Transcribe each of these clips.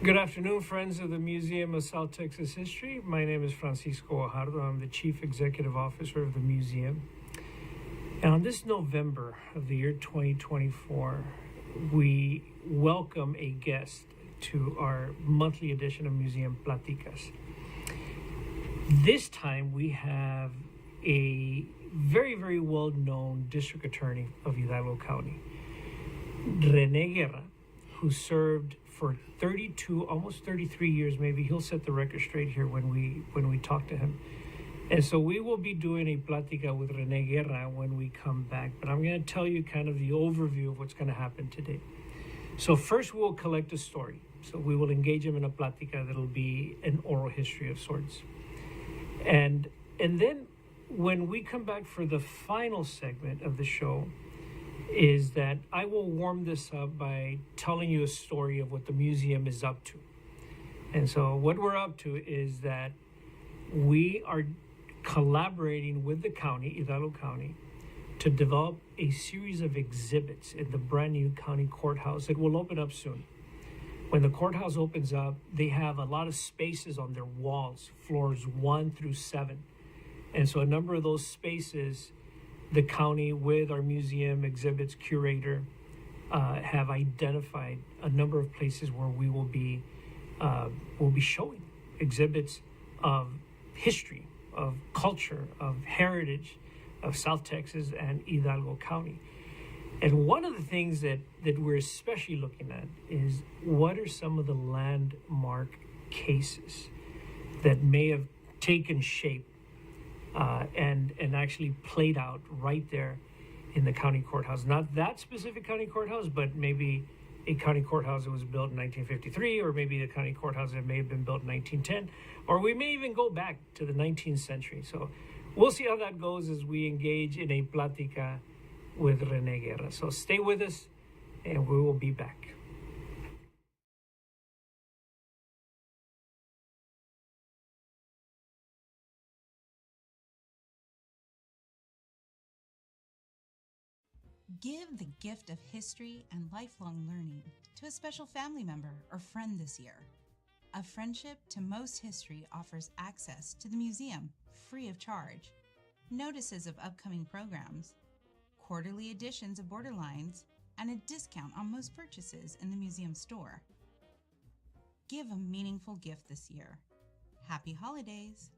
Good afternoon, friends of the Museum of South Texas History. My name is Francisco Ojardo. I'm the Chief Executive Officer of the museum. And on this November of the year 2024, we welcome a guest to our monthly edition of Museum Pláticas. This time we have a very, very well-known district attorney of Hidalgo County, René Guerra, who served for 32, almost 33 years. Maybe he'll set the record straight here when we talk to him. And so we will be doing a plática with René Guerra when we come back. But I'm going to tell you kind of the overview of what's going to happen today. So first we'll collect a story. So we will engage him in a plática that'll be an oral history of sorts. And then when we come back for the final segment of the show, is that I will warm this up by telling you a story of what the museum is up to. And so what we're up to is that we are collaborating with the county, Hidalgo County, to develop a series of exhibits in the brand new county courthouse. It will open up soon. When the courthouse opens up, they have a lot of spaces on their walls, floors 1 through 7. And so a number of those spaces, the county, with our museum exhibits curator, have identified a number of places where we will be showing exhibits of history, of culture, of heritage of South Texas and Hidalgo County. And one of the things that we're especially looking at is what are some of the landmark cases that may have taken shape and actually played out right there in the county courthouse. Not that specific county courthouse, but maybe a county courthouse that was built in 1953, or maybe a county courthouse that may have been built in 1910, or we may even go back to the 19th century. So we'll see how that goes as we engage in a plática with René Guerra. So stay with us, and we will be back. Give the gift of history and lifelong learning to a special family member or friend this year. A Friendship to Most History offers access to the museum free of charge, notices of upcoming programs, quarterly editions of Borderlines, and a discount on most purchases in the museum store. Give a meaningful gift this year. Happy holidays!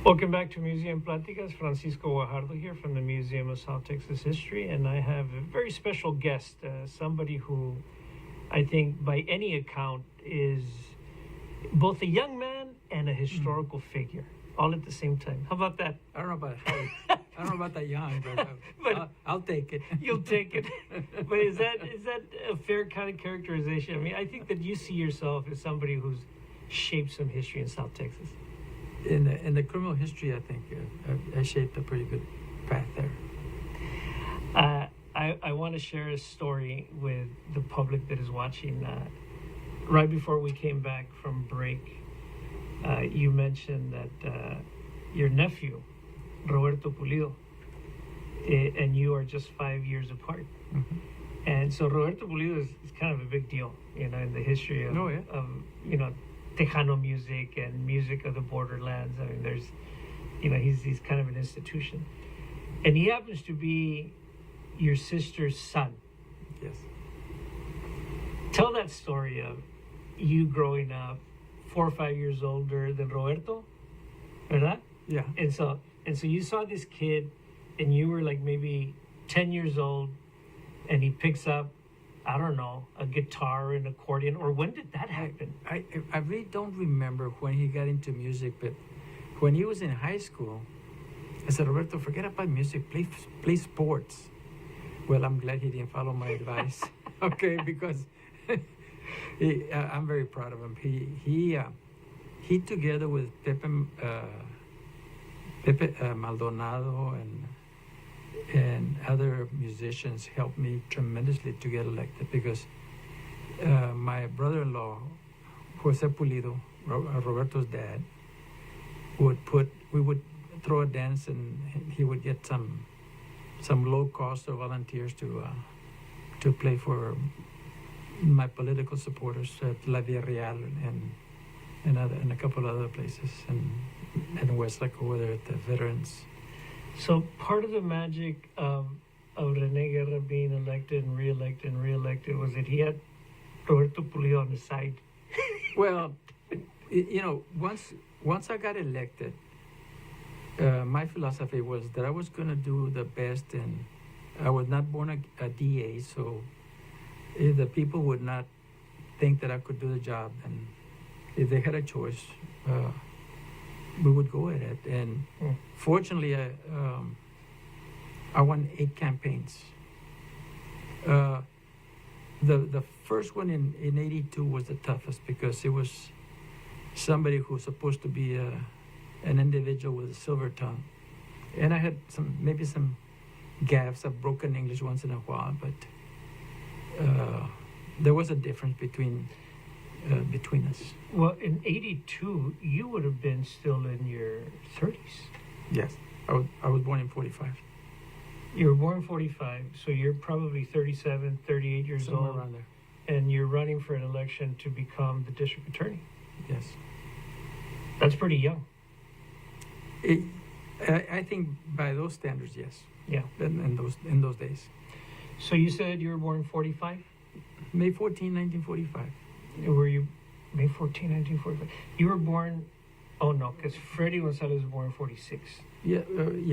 Welcome back to Museum Pláticas. Francisco Guajardo here from the Museum of South Texas History, and I have a very special guest, somebody who I think by any account is both a young man and a historical figure, all at the same time. How about that? I don't know about I don't know about that young, but, But I'll take it. You'll take it. But is that a fair kind of characterization? I mean, I think that you see yourself as somebody who's shaped some history in South Texas. In the criminal history, I think I shaped a pretty good path there. I want to share a story with the public that is watching. Right before we came back from break, you mentioned that your nephew, Roberto Pulido, and you are just 5 years apart. Mm-hmm. And so Roberto Pulido is kind of a big deal, in the history of, Tejano music and music of the borderlands. I mean, there's, he's kind of an institution. And he happens to be your sister's son. Yes. Tell that story of you growing up 4 or 5 years older than Roberto, ¿verdad? Yeah. And so you saw this kid, and you were like maybe 10 years old, and he picks up, I don't know, a guitar, an accordion, or when did that happen? I really don't remember when he got into music, but when he was in high school, I said, Roberto, forget about music, play sports. Well, I'm glad he didn't follow my advice. Okay, because I'm very proud of him. He together with Pepe Maldonado and other musicians helped me tremendously to get elected, because my brother-in-law, Jose Pulido, Roberto's dad, we would throw a dance, and he would get some low cost of volunteers to play for my political supporters at La Villa Real and a couple other places, and Westlake over there at the Veterans. So part of the magic of René Guerra being elected and reelected was that he had Roberto Pulido on the side. Well, once I got elected, my philosophy was that I was going to do the best, and I was not born a DA, so if the people would not think that I could do the job, and if they had a choice, we would go at it. And fortunately, I won 8 campaigns. The first one in 82 was the toughest, because it was somebody who was supposed to be an individual with a silver tongue. And I had maybe some gaffes of broken English once in a while, but there was a difference between us. Well, in 82, you would have been still in your 30s. Yes, I was born in 45. You were born in 45, so you're probably 37, 38 years Somewhere old. around there. And you're running for an election to become the district attorney. Yes. That's pretty young. I think by those standards, yes. Yeah. In those days. So you said you were born in 45? May 14, 1945. Were you May 14, 1945? You were born, oh no, because Freddie Gonzalez was born in 46. Yeah,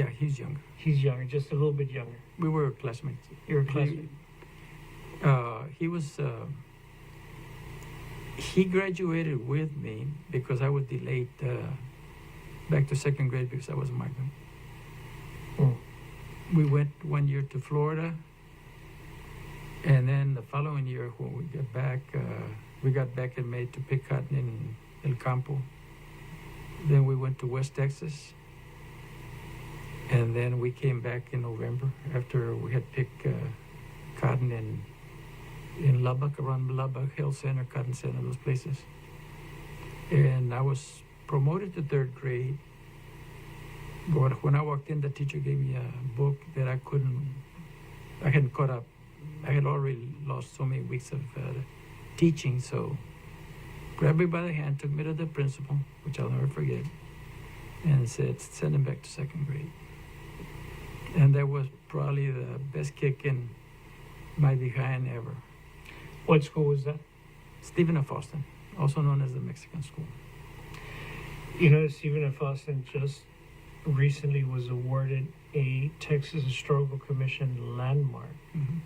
he's younger. He's younger, just a little bit younger. We were classmates. You were classmates. He was. He graduated with me because I was delayed back to second grade because I was a migrant. We went 1 year to Florida, and then the following year when we got back, in May to pick cotton in El Campo. Then we went to West Texas, and then we came back in November after we had picked cotton in Lubbock, around Lubbock, Hill Center, Cotton Center, those places. And I was promoted to 3rd grade. But when I walked in, the teacher gave me a book that I hadn't caught up. I had already lost so many weeks of teaching, so grabbed me by the hand, took me to the principal, which I'll never forget, and said, send him back to 2nd grade. And that was probably the best kick in my behind ever. What school was that? Stephen F. Austin, also known as the Mexican School. Stephen F. Austin just recently was awarded a Texas Historical Commission landmark Mm-hmm.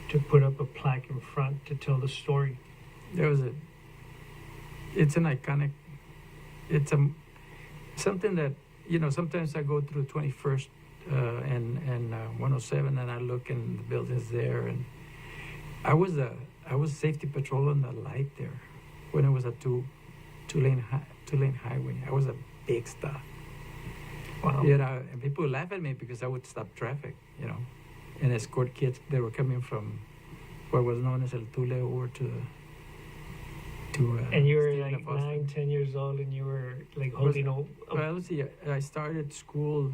to put up a plaque in front to tell the story. It's an iconic, it's something that, sometimes I go through 21st and 107 and I look and the building's there, and I was safety patrol on the light there when it was a two-lane highway. I was a big stuff. Wow. And people would laugh at me because I would stop traffic, and escort kids that were coming from what was known as El Tule over to And you were Stephen like F. Austin. 9, 10 years old, and you were like holding Well, let's see. I started school.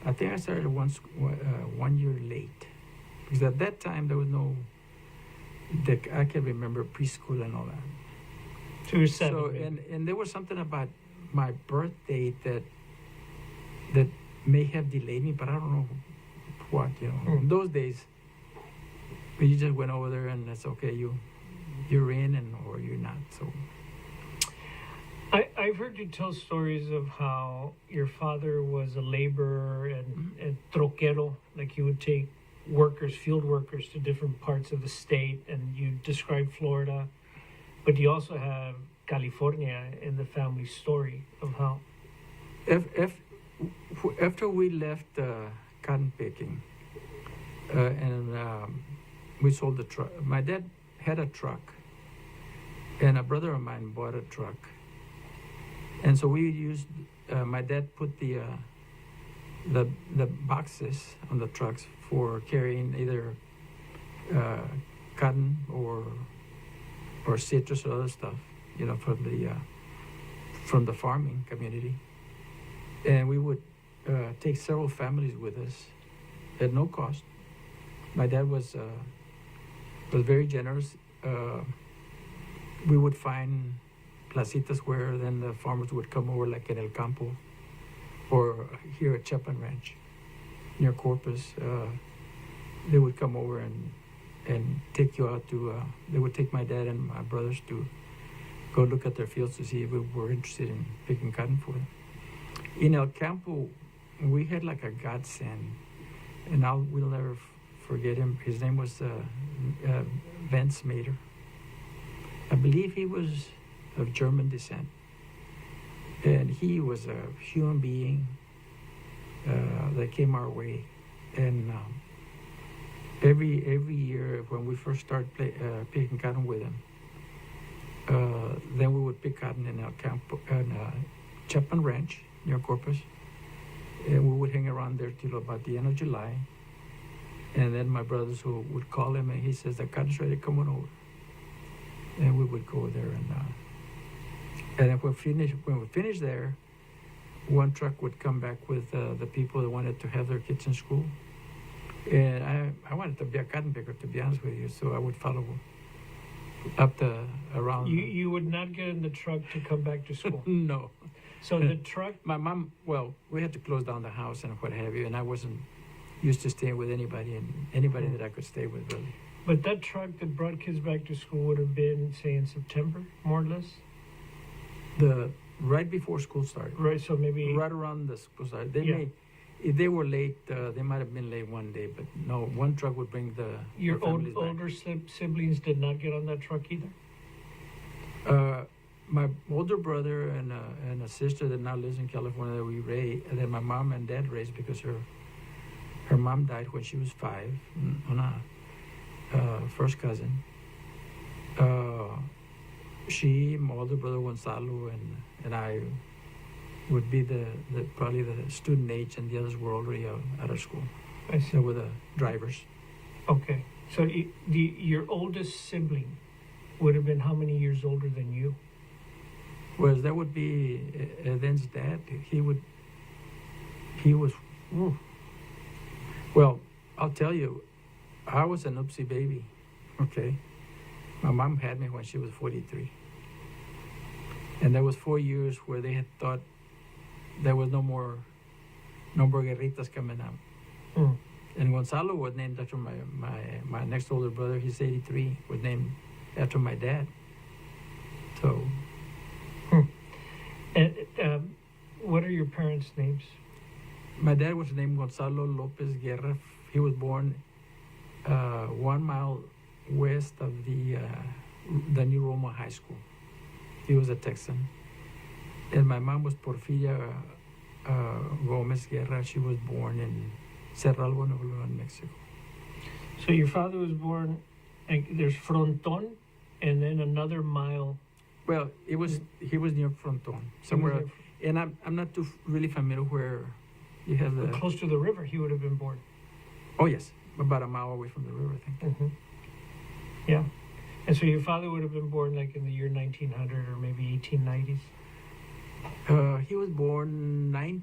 I think I started 1 year late, because at that time there was no. I can remember preschool and all that. So you were 7. So maybe. and there was something about my birth date that may have delayed me, but I don't know what. In those days, you just went over there and it's okay. You're in or you're not. So. I've heard you tell stories of how your father was a laborer and troquero, like he would take field workers to different parts of the state, and you described Florida, but you also have California in the family story of how. After we left cotton picking, and we sold the truck, my dad had a truck, and a brother of mine bought a truck. And so we used, my dad put the boxes on the trucks for carrying either cotton or citrus or other stuff, from the farming community. And we would take several families with us at no cost. My dad was very generous. We would find placitas where then the farmers would come over, like in El Campo or here at Chapin Ranch near Corpus. They would come over and take you out to, they would take my dad and my brothers to go look at their fields to see if we were interested in picking cotton for them. In El Campo, we had like a godsend, and we'll never forget him. His name was Vance Mader. I believe he was of German descent, and he was a human being that came our way. And every year when we first started picking cotton with him, then we would pick cotton in El Campo and Chapin Ranch near Corpus, and we would hang around there till about the end of July. And then my brothers would call him, and he says, "The cotton's ready, come on over." And we would go there, and if when we finished there, one truck would come back with the people that wanted to have their kids in school. And I wanted to be a cotton picker, to be honest with you, so I would follow around. You would not get in the truck to come back to school. No. So the truck. My mom, we had to close down the house and what have you, and I wasn't used to staying with anybody that I could stay with, really. But that truck that brought kids back to school would have been, say, in September, more or less? Right before school started. Right, so maybe. Right around the school started. If they were late, they might have been late one day, but no, one truck would bring Your families back. older siblings did not get on that truck either? My older brother and a sister that now lives in California that we raised, and then my mom and dad raised, because her mom died when she was 5 on a first cousin. She, my older brother Gonzalo, and I would be probably the student age, and the others were already out of school. I see. They were the drivers. Okay, so your oldest sibling would have been how many years older than you? Well, that would be Eden's dad. He was. Well, I'll tell you, I was an oopsie baby. Okay, my mom had me when she was 43, and there was 4 years where they had thought there was no more guerritas coming out. Mm. And Gonzalo was named after my next older brother. He's 83. Was named after my dad. So. And what are your parents' names? My dad was named Gonzalo Lopez Guerra. He was born 1 mile west of the New Roma High School. He was a Texan. And my mom was Porfiria Gomez Guerra. She was born in Cerralbo, Nuevo León, Mexico. So your father was born, and there's Fronton, and then another mile. Well, he was near Fronton, somewhere. And I'm not too really familiar where you have the. Close to the river, he would have been born. Oh yes, about a mile away from the river, I think. Mm-hmm. Yeah, and so your father would have been born like in the year 1900 or maybe 1890s. He was born I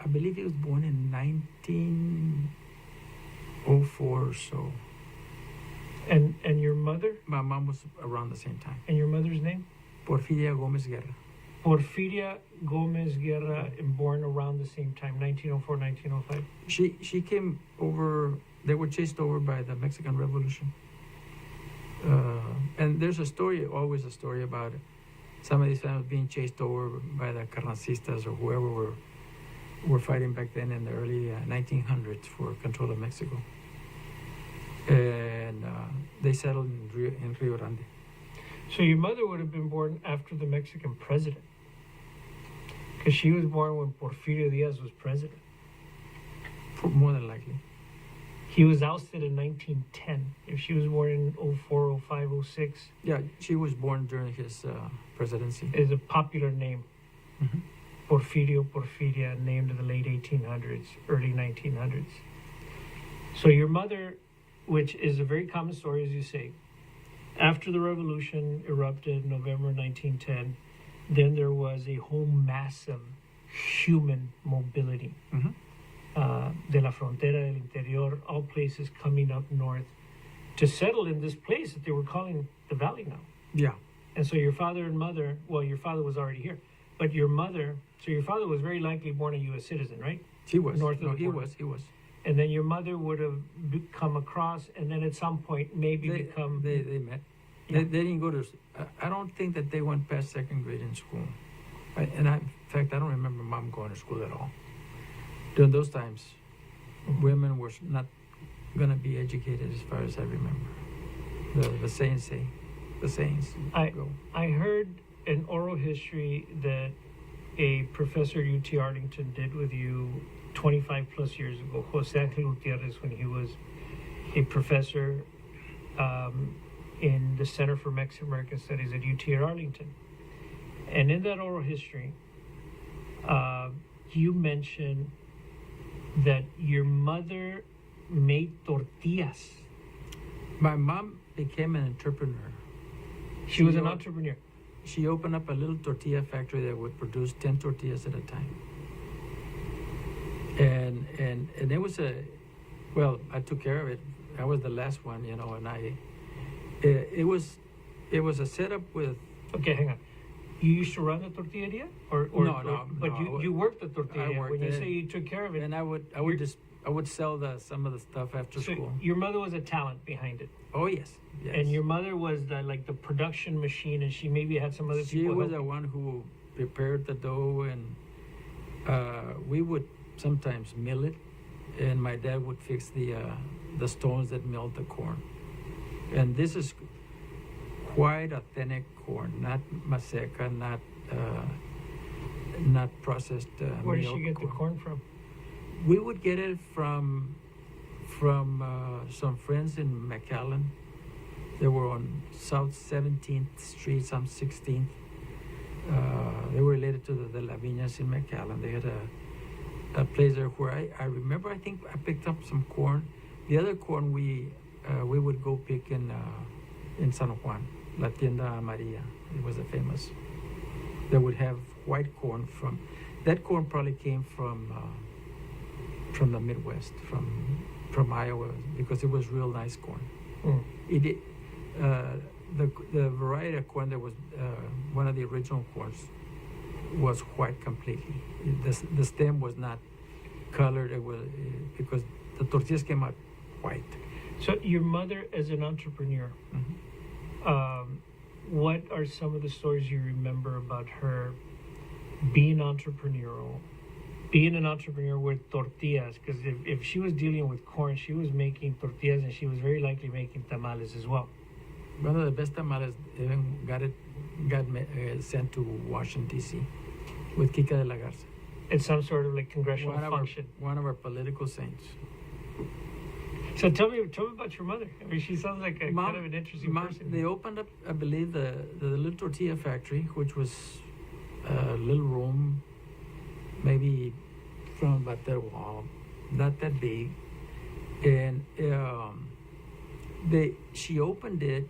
believe he was born in 1904 or so. And your mother? My mom was around the same time. And your mother's name? Porfiria Gomez Guerra. Porfiria Gomez Guerra, and born around the same time, 1904, 1905. She came over. They were chased over by the Mexican Revolution. And there's always a story about some of these families being chased over by the Carrancistas or whoever were fighting back then in the early 1900s for control of Mexico. And they settled in Rio Grande. So your mother would have been born after the Mexican president, because she was born when Porfirio Diaz was president. More than likely. He was ousted in 1910. If she was born in 04, 05, 06. Yeah, she was born during his presidency. Is a popular name. Mm-hmm. Porfiria, named in the late 1800s, early 1900s. So your mother, which is a very common story, as you say, after the revolution erupted November 1910, then there was a whole massive human mobility. Mm-hmm. De la Frontera, del Interior, all places coming up north to settle in this place that they were calling the Valley now. Yeah. And so your father and mother, well, your father was already here, but your mother, so your father was very likely born a U.S. citizen, right? He was. North of the he border. was. And then your mother would have come across, and then at some point maybe become. They met. Yeah. They didn't go to. I don't think that they went past second grade in school. In fact, I don't remember mom going to school at all. During those times, women were not going to be educated, as far as I remember. The sayings say. The sayings go. I heard an oral history that a professor at UT Arlington did with you 25 plus years ago, Jose Angel Gutierrez, when he was a professor in the Center for Mexican American Studies at UT Arlington. And in that oral history, you mentioned that your mother made tortillas. My mom became an entrepreneur. She was an entrepreneur. She opened up a little tortilla factory that would produce 10 tortillas at a time. And it was I took care of it. I was the last one, and it was a setup with. Okay, hang on. You used to run the tortilleria, No. But you worked the tortilleria. worked when you it. say you took care of it, And I would sell some of the stuff after so school. your mother was a talent behind it. Oh yes. And your mother was the production machine, and she maybe had some other people. She was help. the one who prepared the dough, and we would sometimes mill it, and my dad would fix the stones that milled the corn. And this is quite authentic corn, not maseca, not processed. Where did she get the corn from? We would get it from some friends in McAllen. They were on South 17th Street, some 16th. They were related to the La Viñas in McAllen. They had a place there where I remember. I think I picked up some corn. The other corn we would go pick in San Juan, La Tienda Maria. It was a famous. They would have white corn from. That corn probably came from the Midwest, from Iowa, because it was real nice corn. Mm. The variety of corn that was one of the original corns was white completely. The stem was not colored. It was because the tortillas came out white. So your mother, as an entrepreneur, Mm-hmm. what are some of the stories you remember about her being entrepreneurial, being an entrepreneur with tortillas, because if she was dealing with corn, she was making tortillas and she was very likely making tamales as well. One of the best tamales even got sent to Washington, D.C. with Kika de la Garza. It's some sort of like congressional function. One of our political saints. So tell me about your mother. I mean, she sounds like kind of an interesting person. They opened up, I believe, the little tortilla factory, which was a little room, maybe from about that wall, not that big, and she opened it.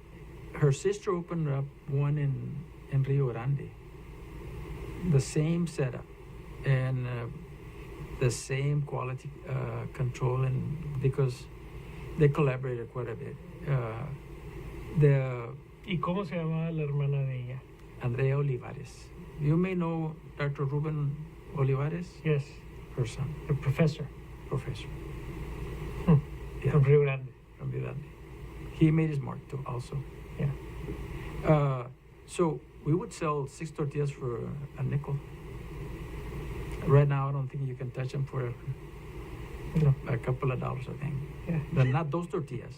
Her sister opened up one in Rio Grande. The same setup and the same quality control, and because they collaborated quite a bit. ¿Y cómo se llamaba la hermana de ella? Andrea Olivares. You may know Dr. Ruben Olivares? Yes. Her son. The professor. Professor. Yeah. From Rio Grande. From Rio Grande. He made his mark too, also. Yeah. So we would sell 6 tortillas for a nickel. Right now, I don't think you can touch them for a couple of dollars, I think. Yeah. But not those tortillas.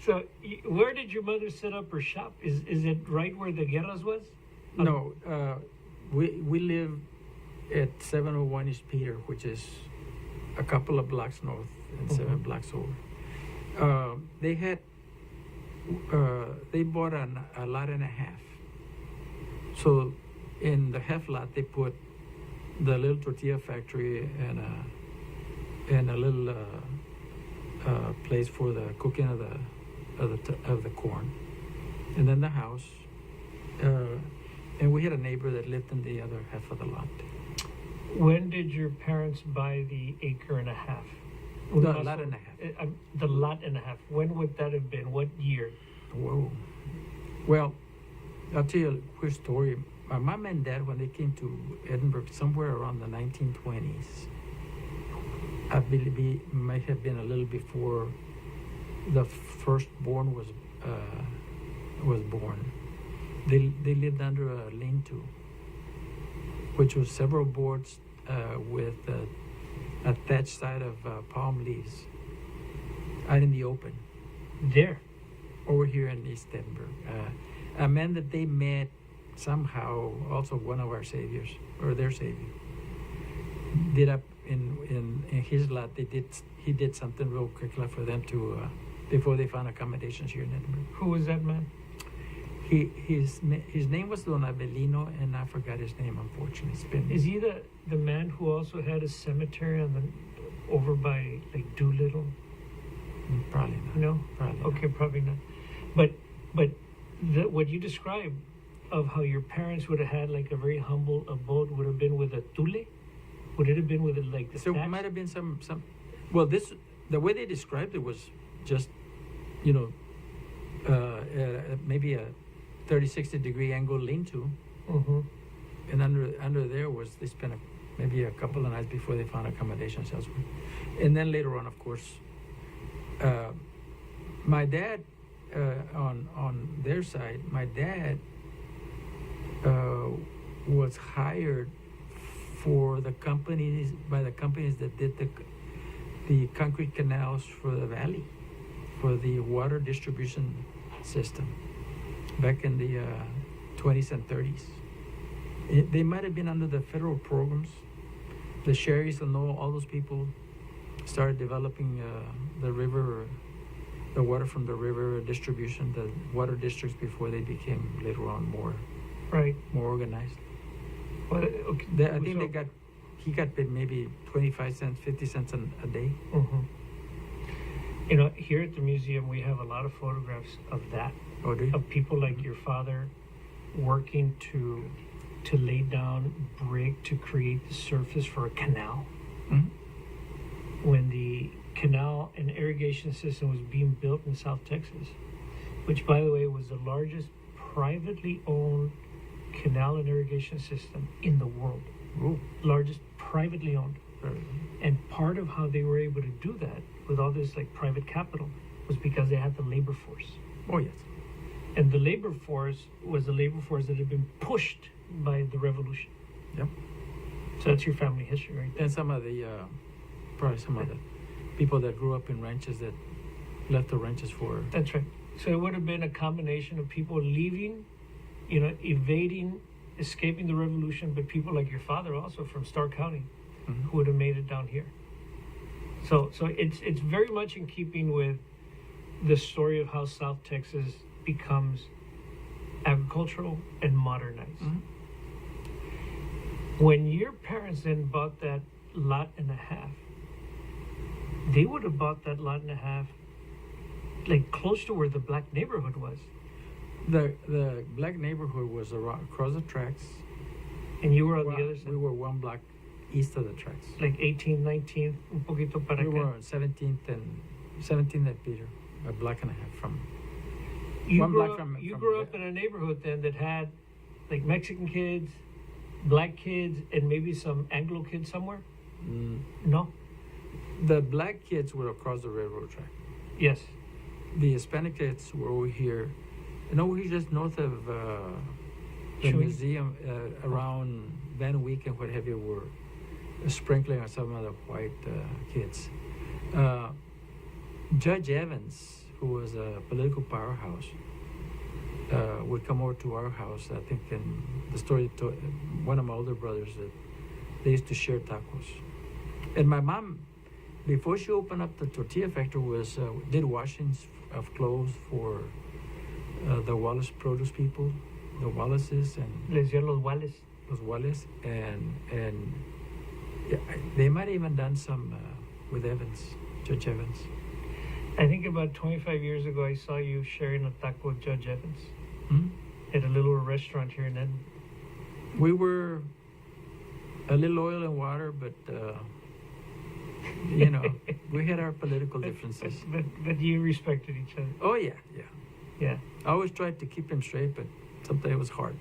So, where did your mother set up her shop? Is it right where the Guerras was? No, we live at 701 East Peter, which is a couple of blocks north and 7 blocks over. They bought a lot and a half. So in the half lot, they put the little tortilla factory and a little place for the cooking of the corn, and then the house. And we had a neighbor that lived in the other half of the lot. When did your parents buy the acre and a half? The lot and a half. The lot and a half. When would that have been? What year? Whoa. Well, I'll tell you a quick story. My mom and dad, when they came to Edinburgh, somewhere around the 1920s, I believe it might have been a little before the firstborn was born. They lived under a lean-to, which was several boards with a thatched side of palm leaves out in the open. There. Over here in East Edinburgh. A man that they met somehow, also one of our saviors, or their savior, did up in his lot. He did something real quickly for them to before they found accommodations here in Edinburgh. Who was that man? His name was Don Abelino, and I forgot his name, unfortunately. Is he the man who also had a cemetery over by like Doolittle? Probably not. No? Probably okay, not. Probably not. But what you described of how your parents would have had like a very humble abode would have been with a tule? Would it have been with like the So it might have been some. Well, the way they described it was just, maybe a 30-60 degree angle lean-to. Mm-hmm. And under there was, they spent maybe a couple of nights before they found accommodations elsewhere. And then later on, of course, my dad, on their side, my dad was hired by the companies that did the concrete canals for the valley, for the water distribution system back in the 20s and 30s. They might have been under the federal programs. The Sherrys and all those people started developing the river, the water from the river distribution, the water districts before they became later on more organized. Well, okay. I think he got paid maybe 25 cents, 50 cents a day. Mm-hmm. Here at the museum, we have a lot of photographs of that. Oh, do you? Of people like your father working to lay down brick to create the surface for a canal. Mm-hmm. When the canal and irrigation system was being built in South Texas, which, by the way, was the largest privately owned canal and irrigation system in the world. Ooh. Largest privately owned. And part of how they were able to do that with all this like private capital was because they had the labor force. Oh, yes. And the labor force was the labor force that had been pushed by the revolution. Yep. So that's your family history, right? And some of the, probably some of the people that grew up in ranches that left the ranches for. That's right. So it would have been a combination of people leaving, you know, evading, escaping the revolution, but people like your father also from Starr County, Mhm. who would have made it down here. So it's very much in keeping with the story of how South Texas becomes agricultural and modernized. Mhm. When your parents then bought that lot and a half, they would have bought that lot and a half like close to where the black neighborhood was. The black neighborhood was across the tracks. And you were on Well, the other side, we were one block east of the tracks. like 18th, 19th, un poquito para We acá. were 17th and Peter, a block and a half from. You one grew block up, from- you from grew the- up in a neighborhood then that had like Mexican kids, black kids, and maybe some Anglo kids somewhere? No? The black kids were across the railroad track. Yes. The Hispanic kids were over here. You know, we're just north of the Sure. museum, around Van Wyck and what have you, were sprinkling on some of the white kids. Judge Evans, who was a political powerhouse, would come over to our house. I think in the story to one of my older brothers that they used to share tacos. And my mom, before she opened up the tortilla factory, was did washings of clothes for the Wallace produce people, the Wallaces and Les decían los Wales. los Wallace, and yeah, they might have even done some with Evans, Judge Evans. I think about 25 years ago, I saw you sharing a taco with Judge Evans Hmm? at a little restaurant here in Edmond. We were a little oil and water, but you know, we had our political differences. But you respected each other. Oh yeah, yeah. Yeah. I always tried to keep him straight, but sometimes it was hard.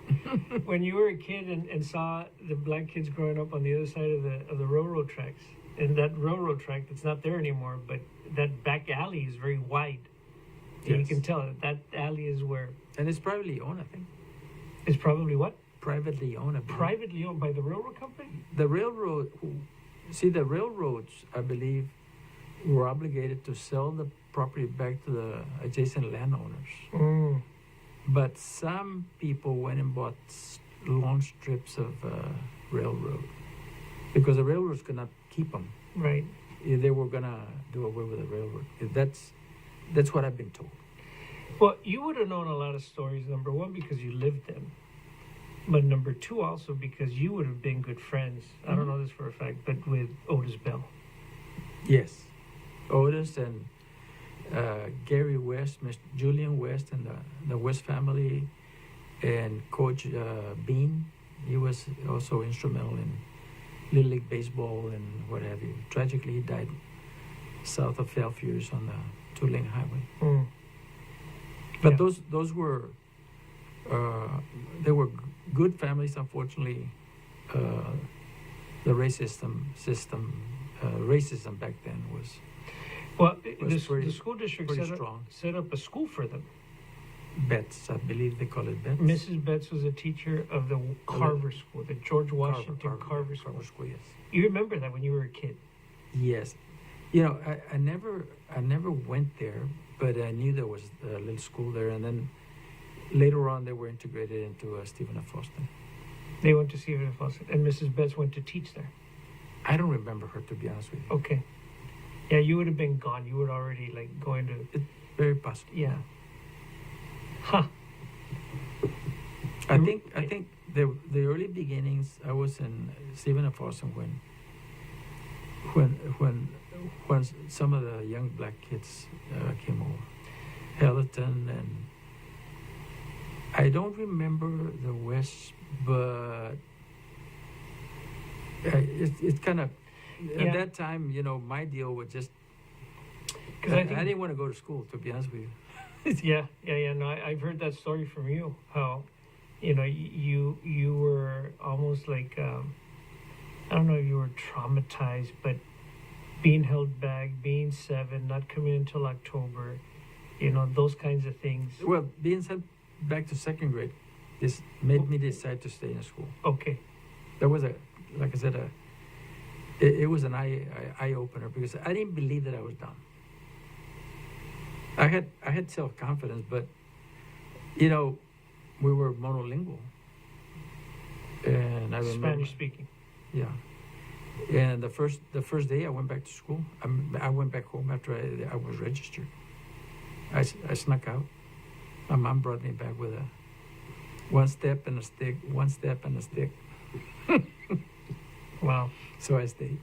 When you were a kid and saw the black kids growing up on the other side of the railroad tracks, and that railroad track that's not there anymore, but that back alley is very wide. And you Yes. can tell that alley is where And it's privately owned, I think. is probably what? Privately owned. I believe. Privately owned by the railroad company? The railroad, see, the railroads, I believe, were obligated to sell the property back to the adjacent landowners. Mm. But some people went and bought long strips of railroad because the railroads could not keep them. Right. They were gonna do away with the railroad. That's what I've been told. Well, you would have known a lot of stories, number one, because you lived them. But number two, also because you would have been good friends. I don't Mhm. know this for a fact, but with Otis Bell. Yes, Otis and Gary West, Miss Julian West, and the West family, and Coach Bean. He was also instrumental in Little League baseball and what have you. Tragically, he died south of Falfur's on the two-lane highway. Mm. But Yeah. those were they were good families. Unfortunately, the racism back then was Well, Was pretty- the school district pretty set up, strong. set up a school for them. Betts, I believe they call it Betts. Mrs. Betts was a teacher of the Carver School, the George Washington Carver School. Carver School, yes. You remember that when you were a kid? Yes. You know, I never went there, but I knew there was a little school there, and then later on they were integrated into Stephen F. Austin. They went to Stephen Fawcett, and Mrs. Betts went to teach there. I don't remember her, to be honest with you. Okay. Yeah, you would have been gone. You would already like going to. Very possible. Yeah. Huh. I think the early beginnings. I was in Stephen F. Austin when some of the young black kids came over, Hellerton, and I don't remember the West, but it's kind of Yeah. at that time. You know, my deal was just Because I I think. didn't want to go to school, to be honest with you. Yeah. No, I've heard that story from you. How, you know, you were almost like I don't know if you were traumatized, but being held back, being 7, not coming until October, you know, those kinds of things. Well, being back to second grade, this made me decide to stay in school. Okay. That was like I said, it was an eye opener because I didn't believe that I was dumb. I had self confidence, but we were monolingual, and I remember Spanish speaking. Yeah, and the first day I went back to school. I went back home after I was registered. I snuck out. My mom brought me back with a one step and a stick, one step and a stick. Wow. So I stayed.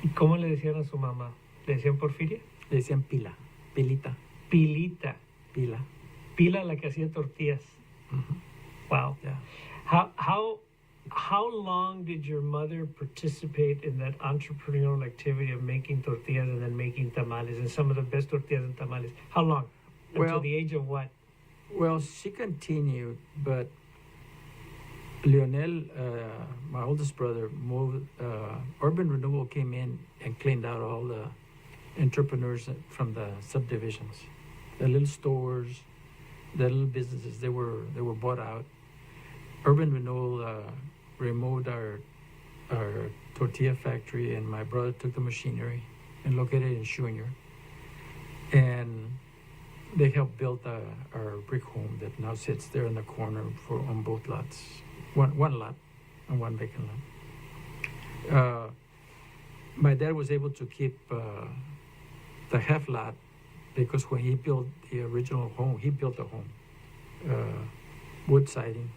¿Y cómo le decían a su mamá? ¿Le decían Porfiria? Le decían pila, pilita, Pilita. pila. Pila la que hacía tortillas. Mhm. Wow. Yeah. How long did your mother participate in that entrepreneurial activity of making tortillas and then making tamales and some of the best tortillas and tamales? How long? Until Well- the age of what? Well, she continued, but Lionel, my oldest brother, moved. Urban Renewal came in and cleaned out all the entrepreneurs from the subdivisions, the little stores, the little businesses. They were bought out. Urban Renewal removed our tortilla factory, and my brother took the machinery and located it in Junior. And they helped build our brick home that now sits there in the corner on both lots, one lot and one vacant lot. My dad was able to keep the half lot because when he built the original home, he built a home, wood siding.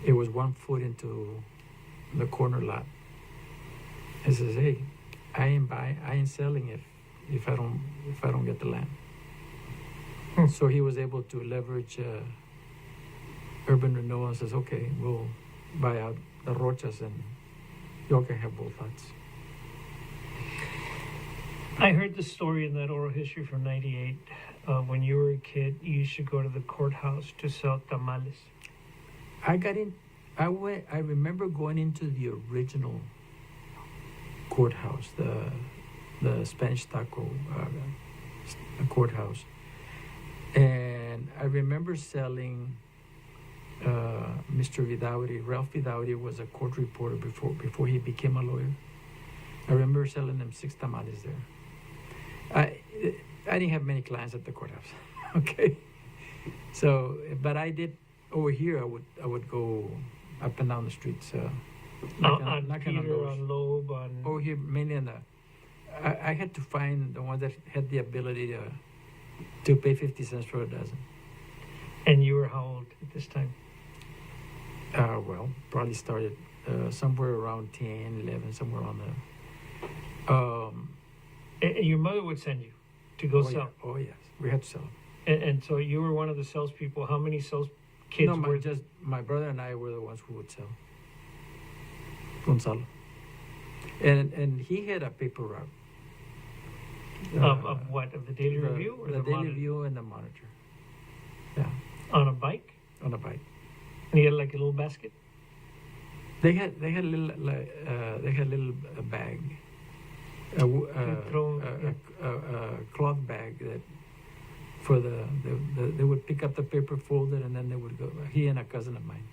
It was 1 foot into the corner lot. He says, "Hey, I ain't selling if I don't get the land." Hmm. So he was able to leverage Urban Renewal and says, "Okay, we'll buy out the Rochas and y'all can have both lots." I heard the story in that oral history from '98. When you were a kid, you used to go to the courthouse to sell tamales. I remember going into the original courthouse, the Spanish taco courthouse, and I remember selling Mr. Vidauri. Ralph Vidauri was a court reporter before he became a lawyer. I remember selling them 6 tamales there. I didn't have many clients at the courthouse. Okay, so but I did over here. I would go up and down the streets, On knocking on Peter, doors. on Loeb, on... Over here, mainly on I had to find the ones that had the ability to pay 50 cents for a dozen. And you were how old at this time? Well, probably started somewhere around 10, 11, somewhere on there. And your mother would send you to go sell. Yeah. Oh, yes. We had to sell them. And so you were one of the salespeople. How many sales kids No, were just my brother and I were the ones who would sell. Gonzalo. And he had a paper route. of what? Of the Daily Review or the the Daily Monitor? Review and the Monitor. Yeah, On a bike? on a bike. And he had like a little basket? They had a little bag, a cloth bag that for they would pick up the paper, fold it, and then they would go. He and a cousin of mine.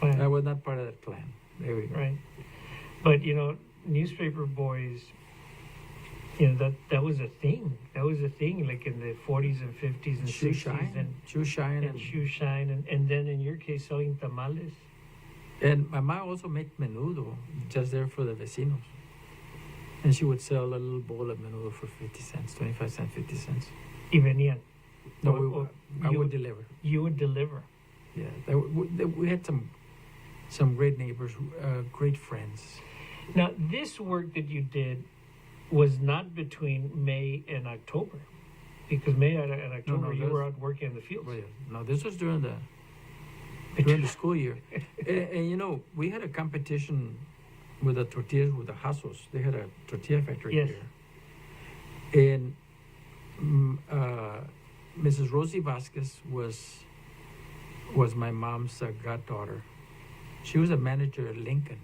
I was not part of that clan. There we go. Right. But, newspaper boys, that was a thing. That was a thing, like in the 40s and 50s and Shoe 60s. shine, shoe shine, And shoe shine. And then in your case, selling tamales. and my mom also made menudo just there for the vecinos. And she would sell a little bowl of menudo for 50 cents, 25 cents, 50 cents. Y venían. No, Or I you would deliver. You would deliver. Yeah, we had some great neighbors, great friends. Now, this work that you did was not between May and October, because May and October you were out working in the fields. Well, yeah. No, this was during the school year. and we had a competition with the tortillas with the Hasos. They had a tortilla factory Yes. here. And Mrs. Rosie Vasquez was my mom's goddaughter. She was a manager at Lincoln.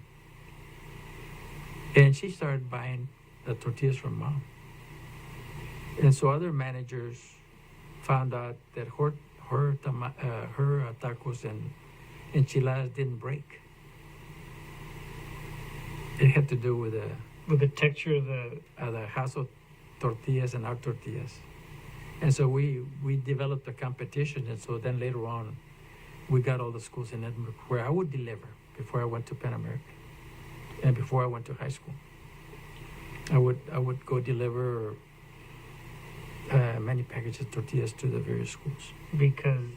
And she started buying the tortillas from mom. And so other managers found out that her tacos and enchiladas didn't break. It had to do with With the texture of the house tortillas and our tortillas. And so we developed a competition, and so then later on, we got all the schools in Edinburgh where I would deliver before I went to Pan American and before I went to high school. I would go deliver many packages of tortillas to the various schools. because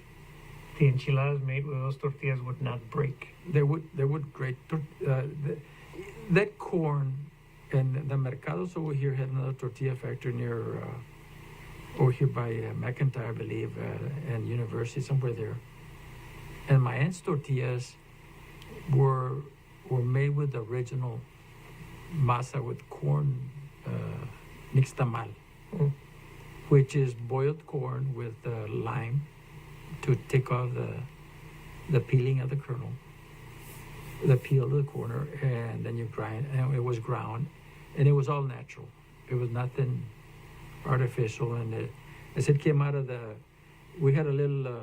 the enchiladas made with those tortillas would not break. They would grate that corn, and the mercados over here had another tortilla factory near over here by McIntyre, I believe, and University, somewhere there. And my aunt's tortillas were made with the original masa with corn nixtamal, which is boiled corn with lime to take off the peeling of the kernel, the peel of the corner, and then you grind. And it was ground, and it was all natural. It was nothing artificial, and it came out of we had a little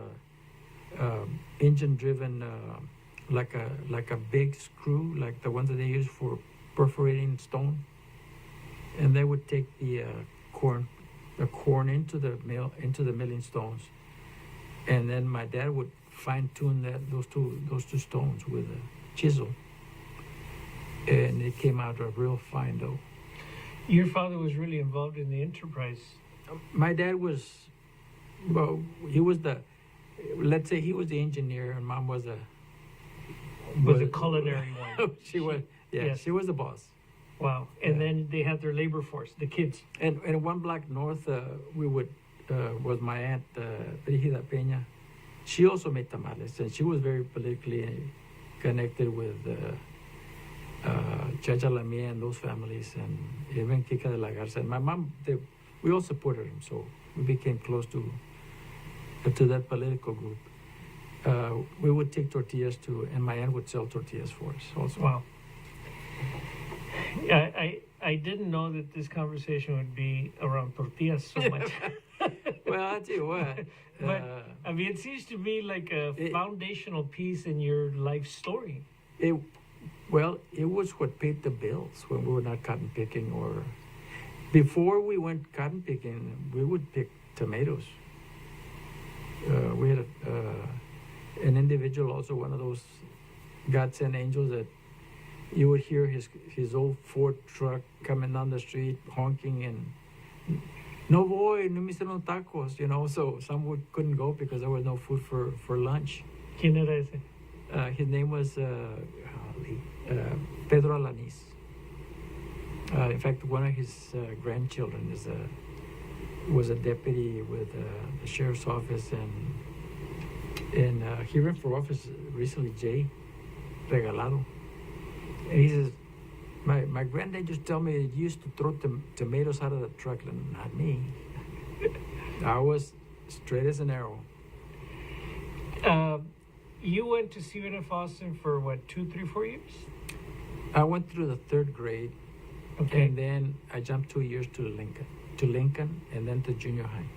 engine-driven, like a big screw, like the ones that they use for perforating stone, and they would take the corn into the milling stones, and then my dad would fine-tune those two stones with a chisel, and it came out a real fine dough. Your father was really involved in the enterprise. My dad was, well, let's say he was the engineer, and Mom was the culinary one. She was the boss. Wow. And then they had their labor force, the kids. And one block north, was my aunt, Brigida Peña. She also made tamales, and she was very politically connected with Chacha Lamia and those families, and even Kika de la Garza. And my mom, we all supported him, so we became close to that political group. We would take tortillas and my aunt would sell tortillas for us also. Wow. I didn't know that this conversation would be around tortillas so much. Well, I'll tell you what. But, I mean, it seems to be like a foundational piece in your life story. It was what paid the bills when we were not cotton picking, or before we went cotton picking, we would pick tomatoes. We had an individual, also one of those God-sent angels, that you would hear his old Ford truck coming down the street honking, and no boy, no me hicieron tacos, so some couldn't go because there was no food for lunch. ¿Quién era ese? His name was Pedro Alanis. In fact, one of his grandchildren was a deputy with the sheriff's office, and he ran for office recently, Jay Regalado. And he says, my granddad just told me he used to throw tomatoes out of the truck. And not me. I was straight as an arrow. You went to CUNF Austin for what, 2, 3, 4 years? I went through the 3rd grade, Okay. and then I jumped 2 years to Lincoln, and then to junior high.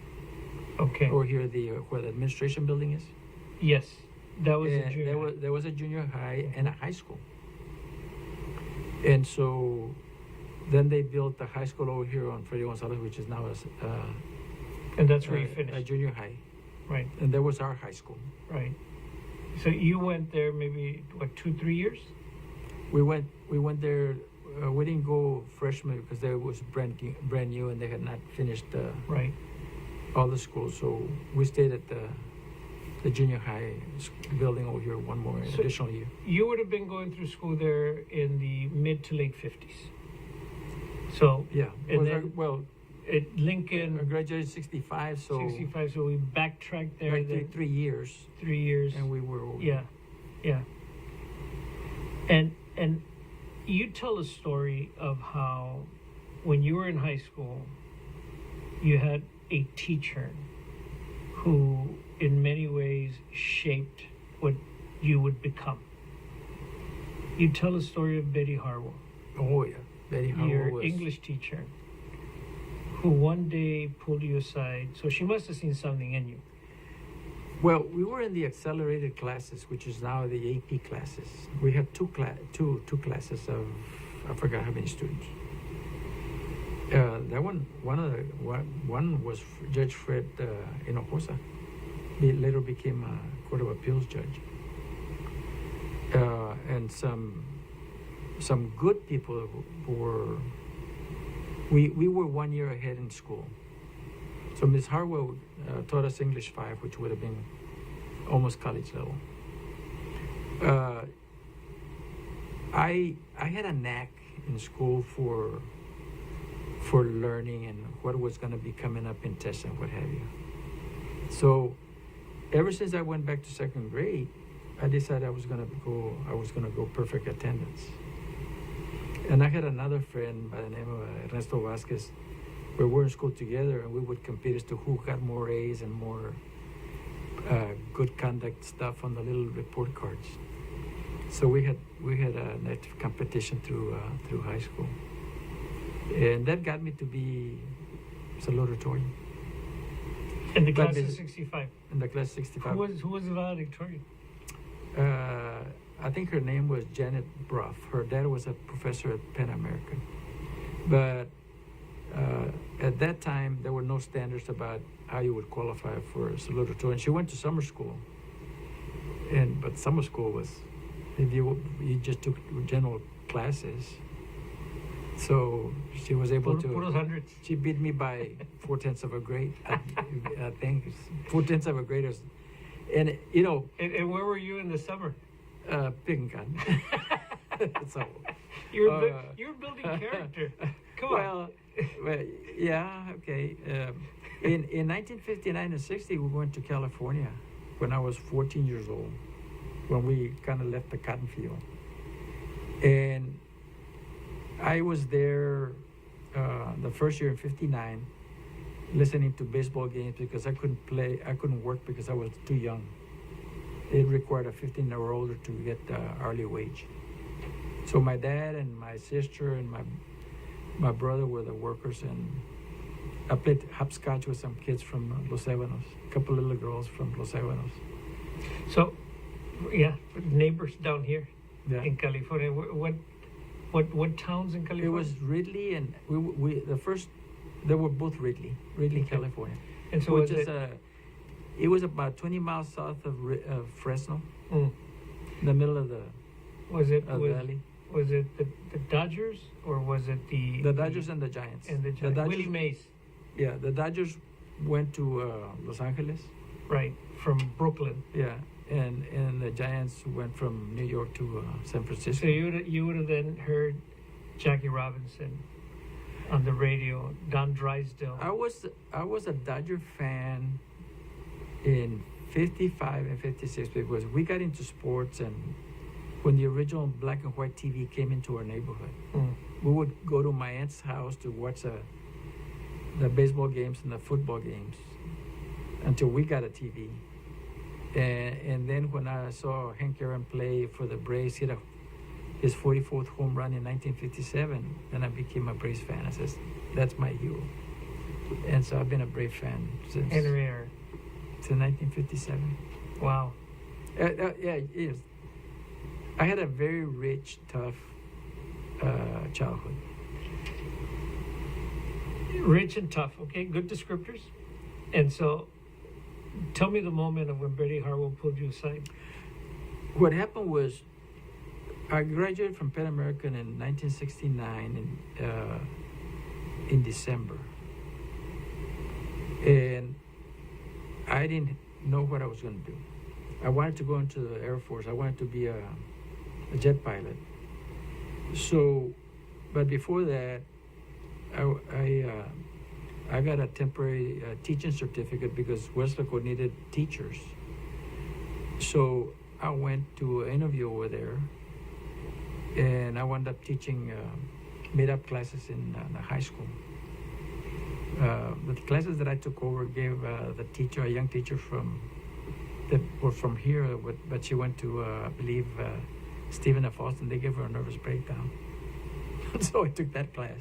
Okay. Over here, where the administration building is. Yes, that was a And junior. there was a junior high and a high school. And so then they built a high school over here on Freddy Gonzalez, which is now And that's where you a finished. junior high. Right, And there was our high school. right. So you went there maybe, what, 2, 3 years? We went there. We didn't go freshman because there was brand new, and they had not finished Right. all the schools. So we stayed at the junior high building over here one more additional year. You would have been going through school there in the mid to late 50s. So Yeah. And Well, then- at I Lincoln, graduated 65, so 65, so we backtracked there, right, then 3 years, 3 years. and we were over. Yeah, yeah. And you tell a story of how when you were in high school, you had a teacher who in many ways shaped what you would become. You tell a story of Betty Harwell, Oh yeah, Betty Harwell your was English teacher, who one day pulled you aside. So she must have seen something in you. Well, we were in the accelerated classes, which is now the AP classes. We had two classes of, I forgot how many students. That one was Judge Fred Hinojosa. He later became a Court of Appeals judge. And some good people who were. We were 1 year ahead in school. So Ms. Harwell taught us English 5, which would have been almost college level. I had a knack in school for learning and what was going to be coming up in tests and what have you. So ever since I went back to second grade, I decided I was going to go perfect attendance. And I had another friend by the name of Ernesto Vasquez. We were in school together, and we would compete as to who got more A's and more good conduct stuff on the little report cards. So we had an active competition through high school, and that got me to be salutatorian. In the class of 65. In the class 65. Who was the valedictorian? I think her name was Janet Bruff. Her dad was a professor at Penn American. But at that time, there were no standards about how you would qualify for a salutatorian. She went to summer school, but summer school was, if you just took general classes. So she was able to. She beat me by 4/10 of a grade. I think 4/10 of a grade is, and you know. And where were you in the summer? Picking cotton. So you're building character. Come on. Well, yeah, okay. In 1959 and 60, we went to California when I was 14 years old, when we kind of left the cotton field. And I was there the first year in 59, listening to baseball games because I couldn't work because I was too young. It required a 15 or older to get hourly wage. So my dad and my sister and my brother were the workers, and I played hopscotch with some kids from Los Ébanos, a couple little girls from Los Ébanos. So, yeah, neighbors down here in California. What towns in California? It was Ridley, and they were both Ridley, okay. California. And so it was about 20 miles south of Fresno, in the middle of the valley. Was it the Dodgers, or was it the Dodgers and the Giants? And the Giants. Willie Mays. Yeah, the Dodgers went to Los Angeles. Right, from Brooklyn. Yeah, and the Giants went from New York to San Francisco. So you would have then heard Jackie Robinson on the radio, Don Drysdale. I was a Dodger fan in 55 and 56 because we got into sports, and when the original black and white TV came into our neighborhood, we would go to my aunt's house to watch the baseball games and the football games until we got a TV. And then when I saw Hank Aaron play for the Braves, hit his 44th home run in 1957, then I became a Braves fan. I said, that's my hero. And so I've been a Braves fan since Henry Aaron. Since 1957. Wow. Yeah, it is. I had a very rich, tough childhood. Rich and tough, okay, good descriptors. And so, tell me the moment of when Betty Harwell pulled you aside. What happened was, I graduated from Penn American in 1969 in December. And I didn't know what I was going to do. I wanted to go into the Air Force. I wanted to be a jet pilot. So, but before that, I got a temporary teaching certificate because Westlaco needed teachers. So I went to an interview over there, and I wound up teaching made-up classes in the high school. The classes that I took over gave the teacher, a young teacher that were from here, but she went to, I believe, Stephen F. Austin. They gave her a nervous breakdown. So I took that class.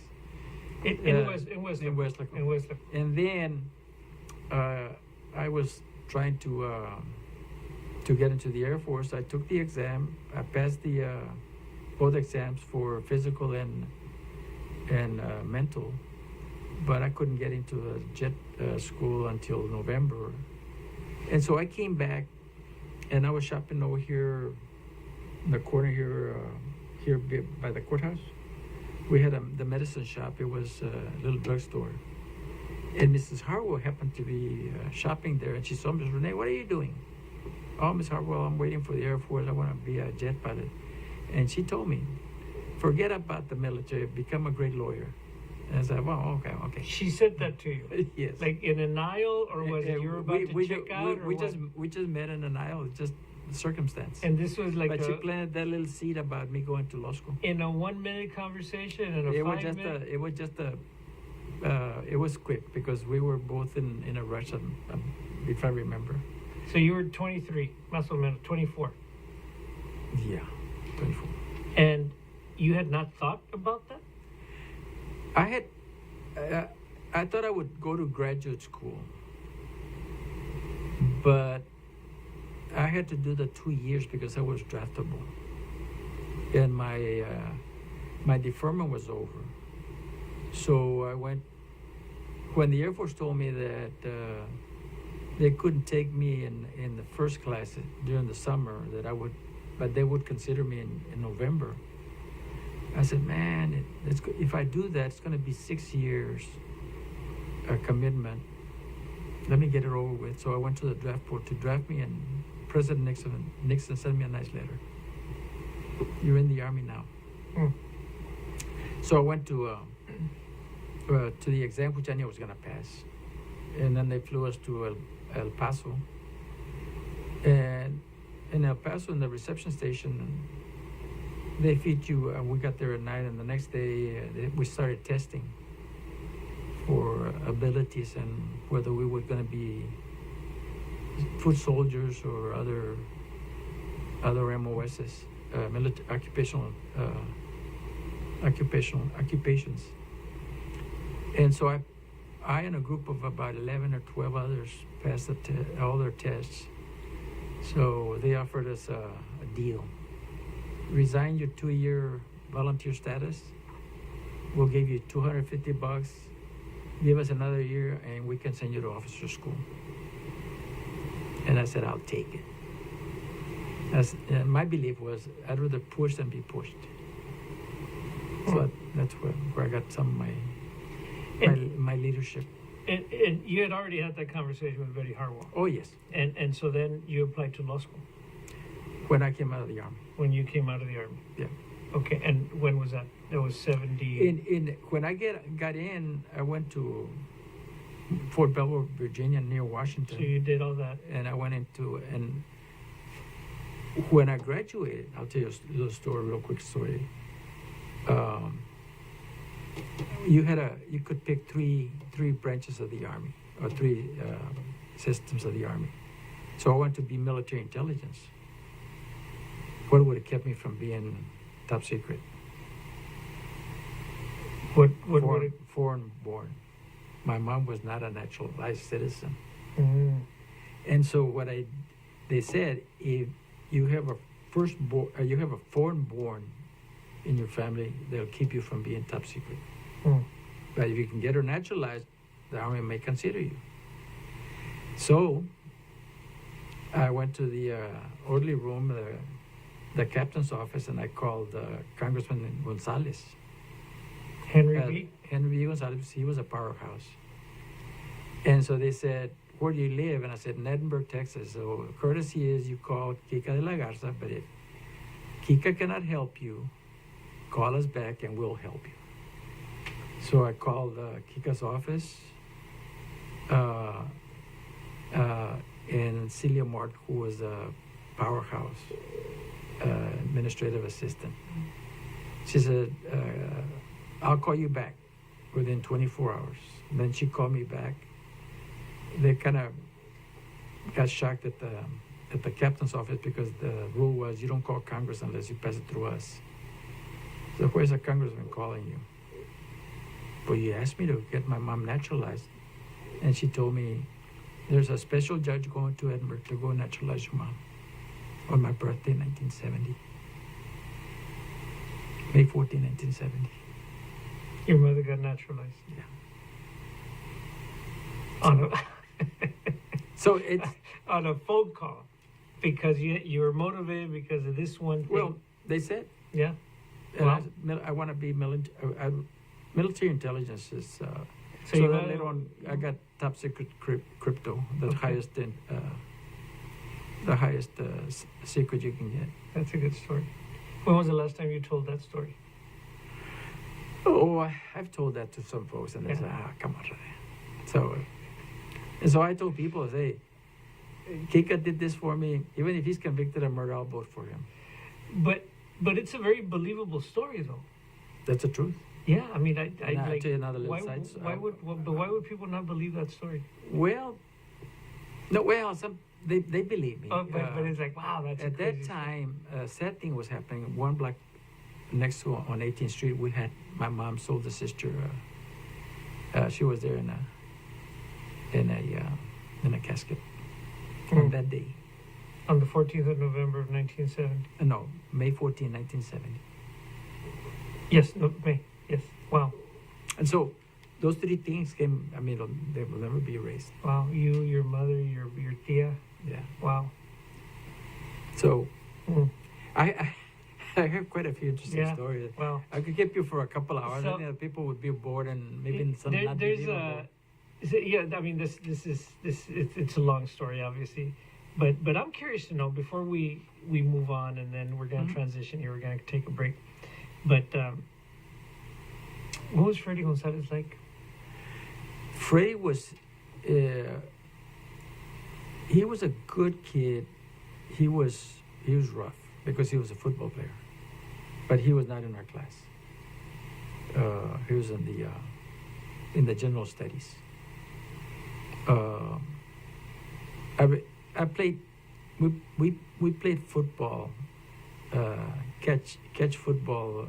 In West in Laco. West Laco. In West Laco. And then I was trying to get into the Air Force. I took the exam. I passed the both exams for physical and mental, but I couldn't get into the jet school until November. And so I came back, and I was shopping over here in the corner here by the courthouse. We had the medicine shop. It was a little drugstore. And Mrs. Harwell happened to be shopping there, and she saw Miss Renee. What are you doing? Oh, Miss Harwell, I'm waiting for the Air Force. I want to be a jet pilot. And she told me, forget about the military. Become a great lawyer. And I said, well, okay. She said that to you? Yes. Like in an aisle, or was it you were about to check out? We just met in an aisle. It's just circumstance. And this was like but she planted that little seed about me going to law school. In a 1 minute conversation, in a it 5 was just minute? It was quick because we were both in a rush, if I remember. So you were 23, más o menos, 24. Yeah, 24. And you had not thought about that? I thought I would go to graduate school, but I had to do the 2 years because I was draftable, and my deferment was over. So I went. When the Air Force told me that they couldn't take me in the first class during the summer, but they would consider me in November. I said, man, if I do that, it's going to be 6 years commitment. Let me get it over with. So I went to the draft board to draft me, and President Nixon sent me a nice letter. You're in the Army now. So I went to the exam, which I knew I was going to pass. And then they flew us to El Paso. And in El Paso, in the reception station, they feed you. We got there at night, and the next day we started testing for abilities and whether we were going to be foot soldiers or other MOSs, occupations. And so I and a group of about 11 or 12 others passed all their tests. So they offered us a deal. Resign your 2-year volunteer status. We'll give you $250. Give us another year, and we can send you to officer school. And I said, I'll take it. My belief was I'd rather push than be pushed. So that's where I got some of my leadership. And you had already had that conversation with Betty Harwell. Oh, yes. And so then you applied to law school? When I came out of the Army. When you came out of the Army? Yeah. Okay, and when was that? That was 70... When I got in, I went to Fort Belvoir, Virginia, near Washington. So you did all that? And I went and when I graduated, I'll tell you a little story, real quick story. You could pick three branches of the Army, or three systems of the Army. So I wanted to be military intelligence. What would have kept me from being top secret? What Foreign born. My mom was not a naturalized citizen. Mm. And so they said, if you have a foreign born in your family, they'll keep you from being top secret. Mm. But if you can get her naturalized, the Army may consider you. So I went to the orderly room, the captain's office, and I called Congressman Gonzalez. Henry B. Henry B. Gonzalez, he was a powerhouse. And so they said, where do you live? And I said, in Edinburgh, Texas. So courtesy is you call Kika de la Garza, but if Kika cannot help you, call us back and we'll help you. So I called Kika's office, and Celia Mart, who was a powerhouse administrative assistant. She said, I'll call you back within 24 hours. And then she called me back. They kind of got shocked at the captain's office because the rule was you don't call Congress unless you pass it through us. So where's the congressman calling you? well, you asked me to get my mom naturalized. And she told me, there's a special judge going to Edinburgh to go naturalize your mom on my birthday, 1970. May 14, 1970. Your mother got naturalized. Yeah. On a So it's, on a phone call, because you were motivated because of this one thing. well, they said, Yeah. and Wow. I want to be military intelligence is, So so you then got- later on, I got top secret crypto, the Okay. highest secret you can get. That's a good story. When was the last time you told that story? Oh, I've told that to some folks, and they say, Yeah. come on, René. So I told people, I say, Kika did this for me. Even if he's convicted of murder, I'll vote for him. But it's a very believable story, though. That's the truth. Yeah, I mean, I And I'll like. tell you another little Why, side. why would people not believe that story? Well, no, well, they believe me. Oh, but it's like, wow, that's a At that crazy time, sad thing was happening. One block next to on 18th Street, we had my mom's older sister. She was there in a casket on Hmm. that day. On the 14th of November of 1970. No, May 14, 1970. Yes, no, May. Yes. Wow. And so those three things came. I mean, they will never be erased. Wow. You, your mother, your tia. Yeah. Wow. So Mm. I have quite a few interesting Yeah. stories. Wow. I could keep you for a couple hours. So- I think people would be bored and maybe some There- not there's believable. yeah. I mean, it's a long story, obviously, but I'm curious to know before we move on, and then we're gonna Mhm. transition here. We're gonna take a break. But what was Freddie Gonzalez like? Freddie was, he was a good kid. He was rough because he was a football player, but he was not in our class. He was in the general studies. I played. We played football, catch football.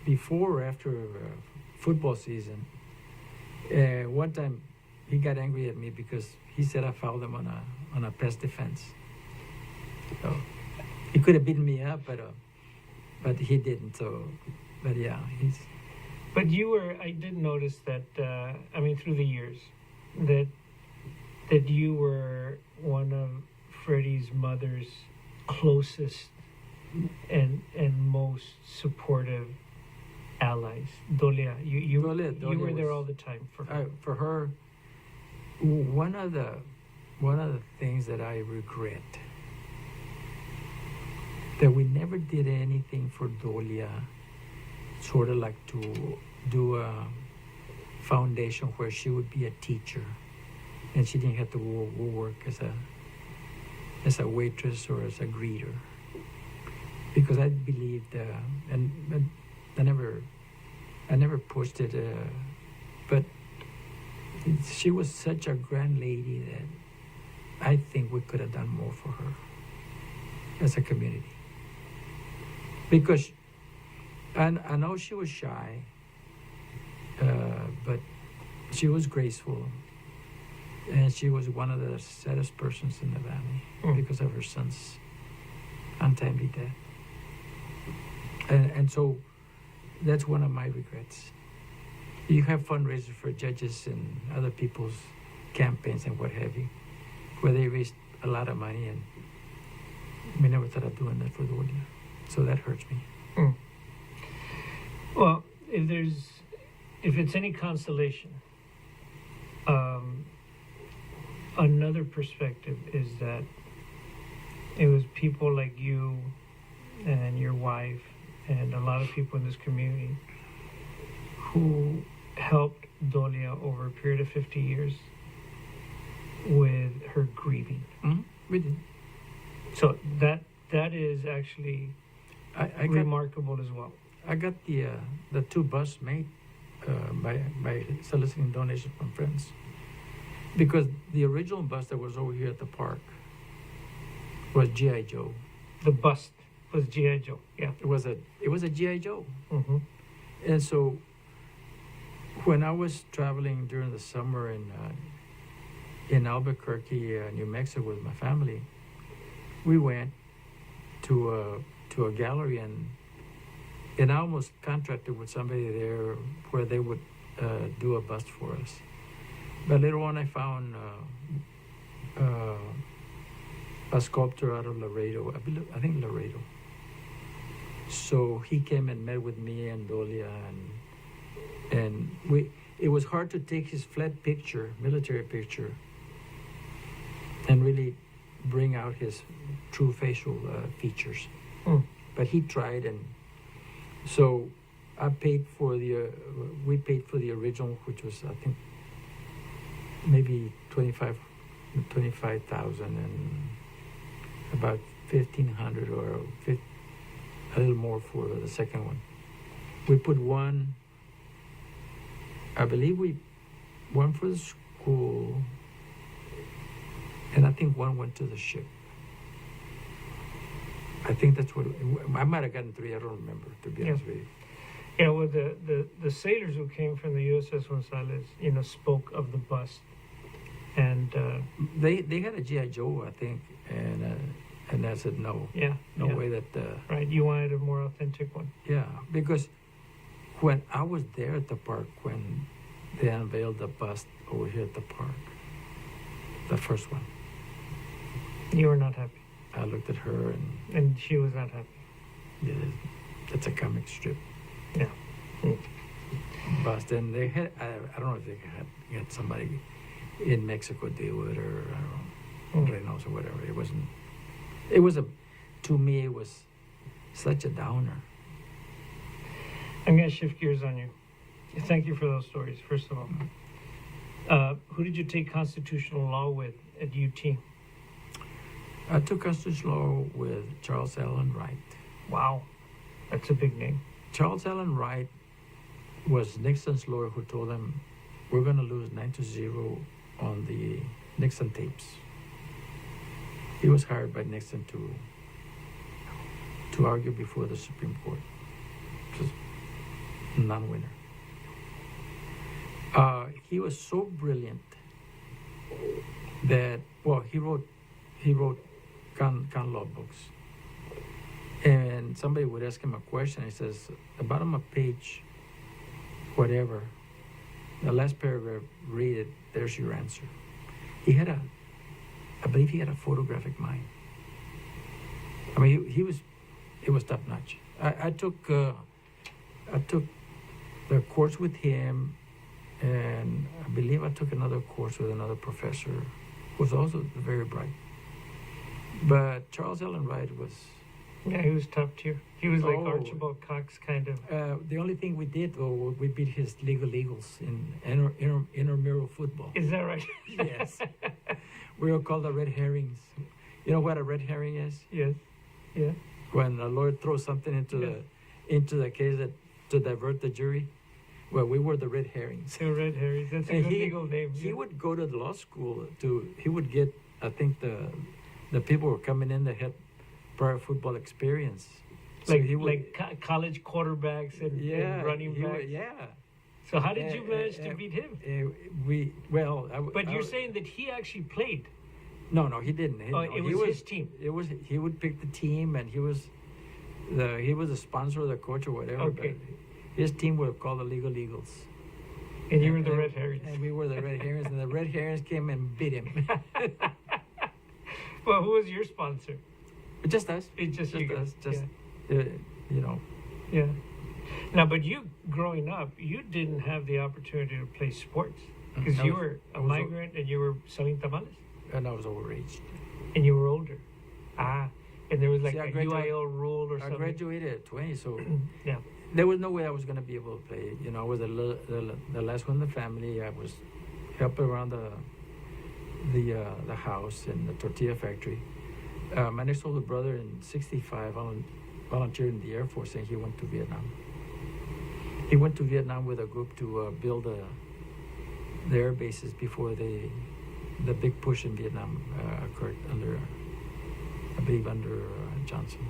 Before or after football season, one time he got angry at me because he said I fouled him on a pass defense. So he could have beaten me up, but he didn't. So, but yeah, he's. But I did notice that, I mean, through the years, that you were one of Freddie's mother's closest and most supportive allies. Dolia, you Dolia were there was- all the time for her. For her, one of the things that I regret that we never did anything for Dolia, sort of like to do a foundation where she would be a teacher, and she didn't have to work as a waitress or as a greeter, because I believed, and I never pushed it, but she was such a grand lady that I think we could have done more for her as a community. Because I know she was shy, but she was graceful, and she was one of the saddest persons in the valley Mm. because of her son's untimely death. And so that's one of my regrets. You have fundraisers for judges and other people's campaigns and what have you, where they raised a lot of money, and we never thought of doing that for the audience. So that hurts me. Mm. Well, if it's any consolation, another perspective is that it was people like you and your wife and a lot of people in this community who helped Dolia over a period of 50 years with her grieving. Mm-hmm. We did. So that is actually I got remarkable as well. I got the two bus made by soliciting donations from friends, because the original bus that was over here at the park was G.I. Joe. The bust was G.I. Joe. Yeah. It was a G.I. Joe, Mm-hmm. and so when I was traveling during the summer in Albuquerque, New Mexico, with my family, we went to a gallery, and I almost contracted with somebody there where they would do a bust for us. But later on, I found a sculptor out of Laredo, I think Laredo. So he came and met with me and Dolia, and it was hard to take his flat picture, military picture, and really bring out his true facial features. But he tried, and so we paid for the original, which was, I think, maybe 25,000, and about 1,500 or a little more for the second one. We put one, I believe one for the school, and I think one went to the ship. I think that's what, I might have gotten 3, I don't remember, to be honest with you. Yeah, well, the sailors who came from the USS Gonzalez, spoke of the bust. And they had a G.I. Joe, I think, and I said no. No way that. Right, you wanted a more authentic one. Yeah, because when I was there at the park, when they unveiled the bust over here at the park, the first one, you were not happy. I looked at her, and she was not happy. Yeah, it's a comic strip. Yeah. Bust, and they had, I don't know if they had somebody in Mexico do it, or I don't know, Reynolds or whatever. To me, it was such a downer. I'm going to shift gears on you. Thank you for those stories, first of all. Who did you take constitutional law with at UT? I took constitutional law with Charles Allen Wright. Wow, that's a big name. Charles Allen Wright was Nixon's lawyer who told him, we're going to lose 9-0 on the Nixon tapes. He was hired by Nixon to argue before the Supreme Court. Just non-winner. He was so brilliant that, he wrote gun law books. And somebody would ask him a question. He says, the bottom of page, whatever, the last paragraph, read it, there's your answer. I believe he had a photographic mind. I mean, it was top notch. I took the course with him, and I believe I took another course with another professor who was also very bright. But Charles Allen Wright was... Yeah, he was top tier. He was like Archibald Cox, kind of. The only thing we did, though, we beat his legal eagles in intramural football. Is that right? Yes. We were called the red herrings. You know what a red herring is? Yes. Yeah. When a lawyer throws something into the case to divert the jury. Well, we were the red herrings. The red herrings. That's a good legal name. He would go to the law school he would get, I think the people were coming in that had prior football experience. So college quarterbacks and running backs. So how did you manage to beat him? But you're saying that he actually played. No, he didn't. It was his team. He would pick the team, and he was the sponsor of the coach or whatever. Okay. But his team would call the legal eagles. And you were the red herrings. And we were the red herrings, and the red herrings came and beat him. Well, who was your sponsor? Just us. It's just you guys. Yeah. Now, but you, growing up, you didn't have the opportunity to play sports because you were a migrant and you were selling tamales. And I was overaged. And you were older. And there was like a UIL rule or something. I graduated at 20, so yeah. There was no way I was going to be able to play. I was the last one in the family. I was helping around the house and the tortilla factory. My next older brother in 1965 volunteered in the Air Force, and he went to Vietnam. He went to Vietnam with a group to build the air bases before the big push in Vietnam occurred under Johnson.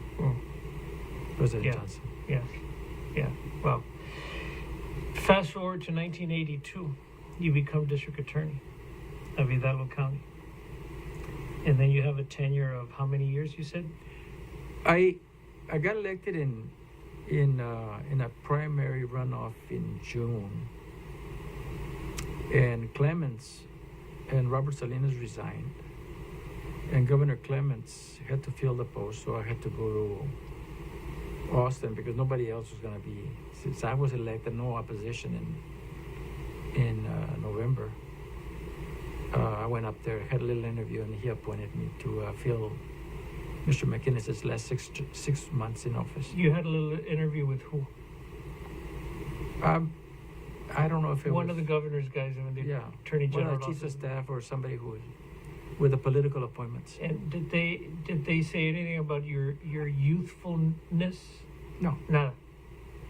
President Johnson. Yes. Yeah. Well, Fast forward to 1982, you become district attorney of Hidalgo County. And then you have a tenure of how many years, you said? I got elected in a primary runoff in June, and Clements and Robert Salinas resigned, and Governor Clements had to fill the post, so I had to go to Austin because nobody else was going to be. Since I was elected, no opposition in November. I went up there, had a little interview, and he appointed me to fill Mr. McInnes's last six months in office. You had a little interview with who? I don't know if it One was of the governor's guys, I mean, the yeah, attorney one general. of the chiefs of staff or somebody who was with the political appointments. And did they say anything about your youthfulness? No, Nada.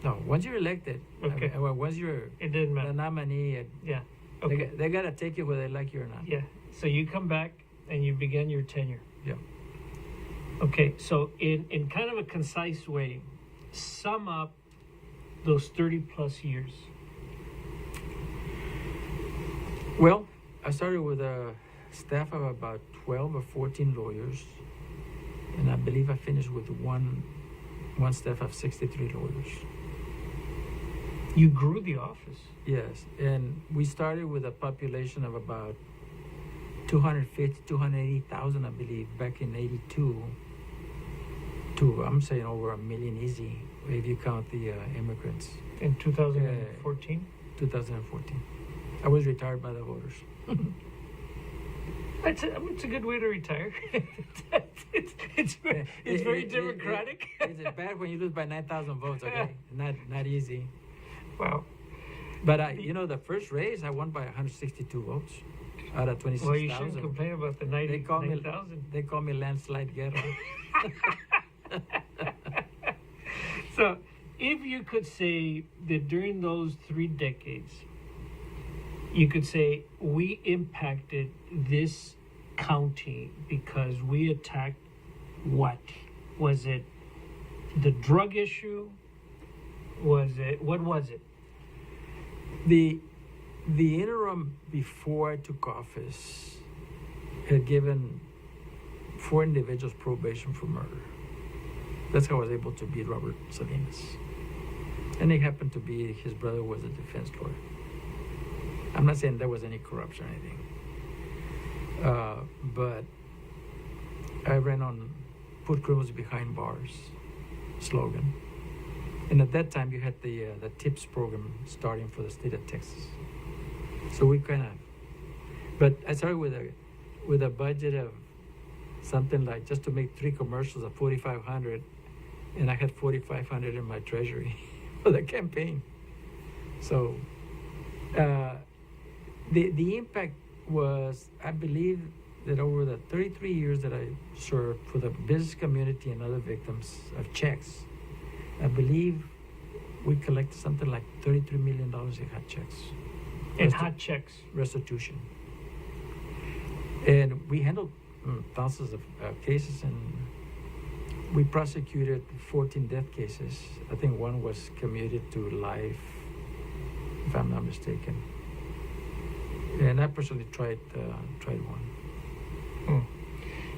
no. Once you're elected, Okay. well, once you're It didn't the matter. nominee, Yeah. Okay. they got to take you whether they like you or not. Yeah. So you come back and you begin your tenure. Yeah. Okay. So in kind of a concise way, sum up those 30 plus years. Well, I started with a staff of about 12 or 14 lawyers, and I believe I finished with one staff of 63 lawyers. You grew the office. Yes, and we started with a population of about 250, 280,000, I believe, back in 82, to, I'm saying, over 1 million easy, if you count the immigrants. In 2014? 2014. I was retired by the voters. It's a good way to retire. it's very democratic. It's bad when you lose by 9,000 votes, okay? Not easy. Wow. But the first race I won by 162 votes out of 26,000. Well, you shouldn't complain about the 9,000. They call me landslide Guerra. So, if you could say that during those 3 decades, you could say we impacted this county because we attacked what? Was it the drug issue? What was it? The interim before I took office had given 4 individuals probation for murder. That's how I was able to beat Robert Salinas. And it happened to be his brother was a defense lawyer. I'm not saying there was any corruption or anything. But I ran on put criminals behind bars slogan. And at that time, you had the TIPS program starting for the state of Texas. So we kind of, but I started with a budget of something like just to make 3 commercials of $4,500, and I had $4,500 in my treasury for the campaign. So the impact was, I believe, that over the 33 years that I served for the business community and other victims of checks, I believe we collected something like $33 million in hot checks. In hot checks. Restitution. And we handled thousands of cases, and we prosecuted 14 death cases. I think one was commuted to life, if I'm not mistaken. And I personally tried one.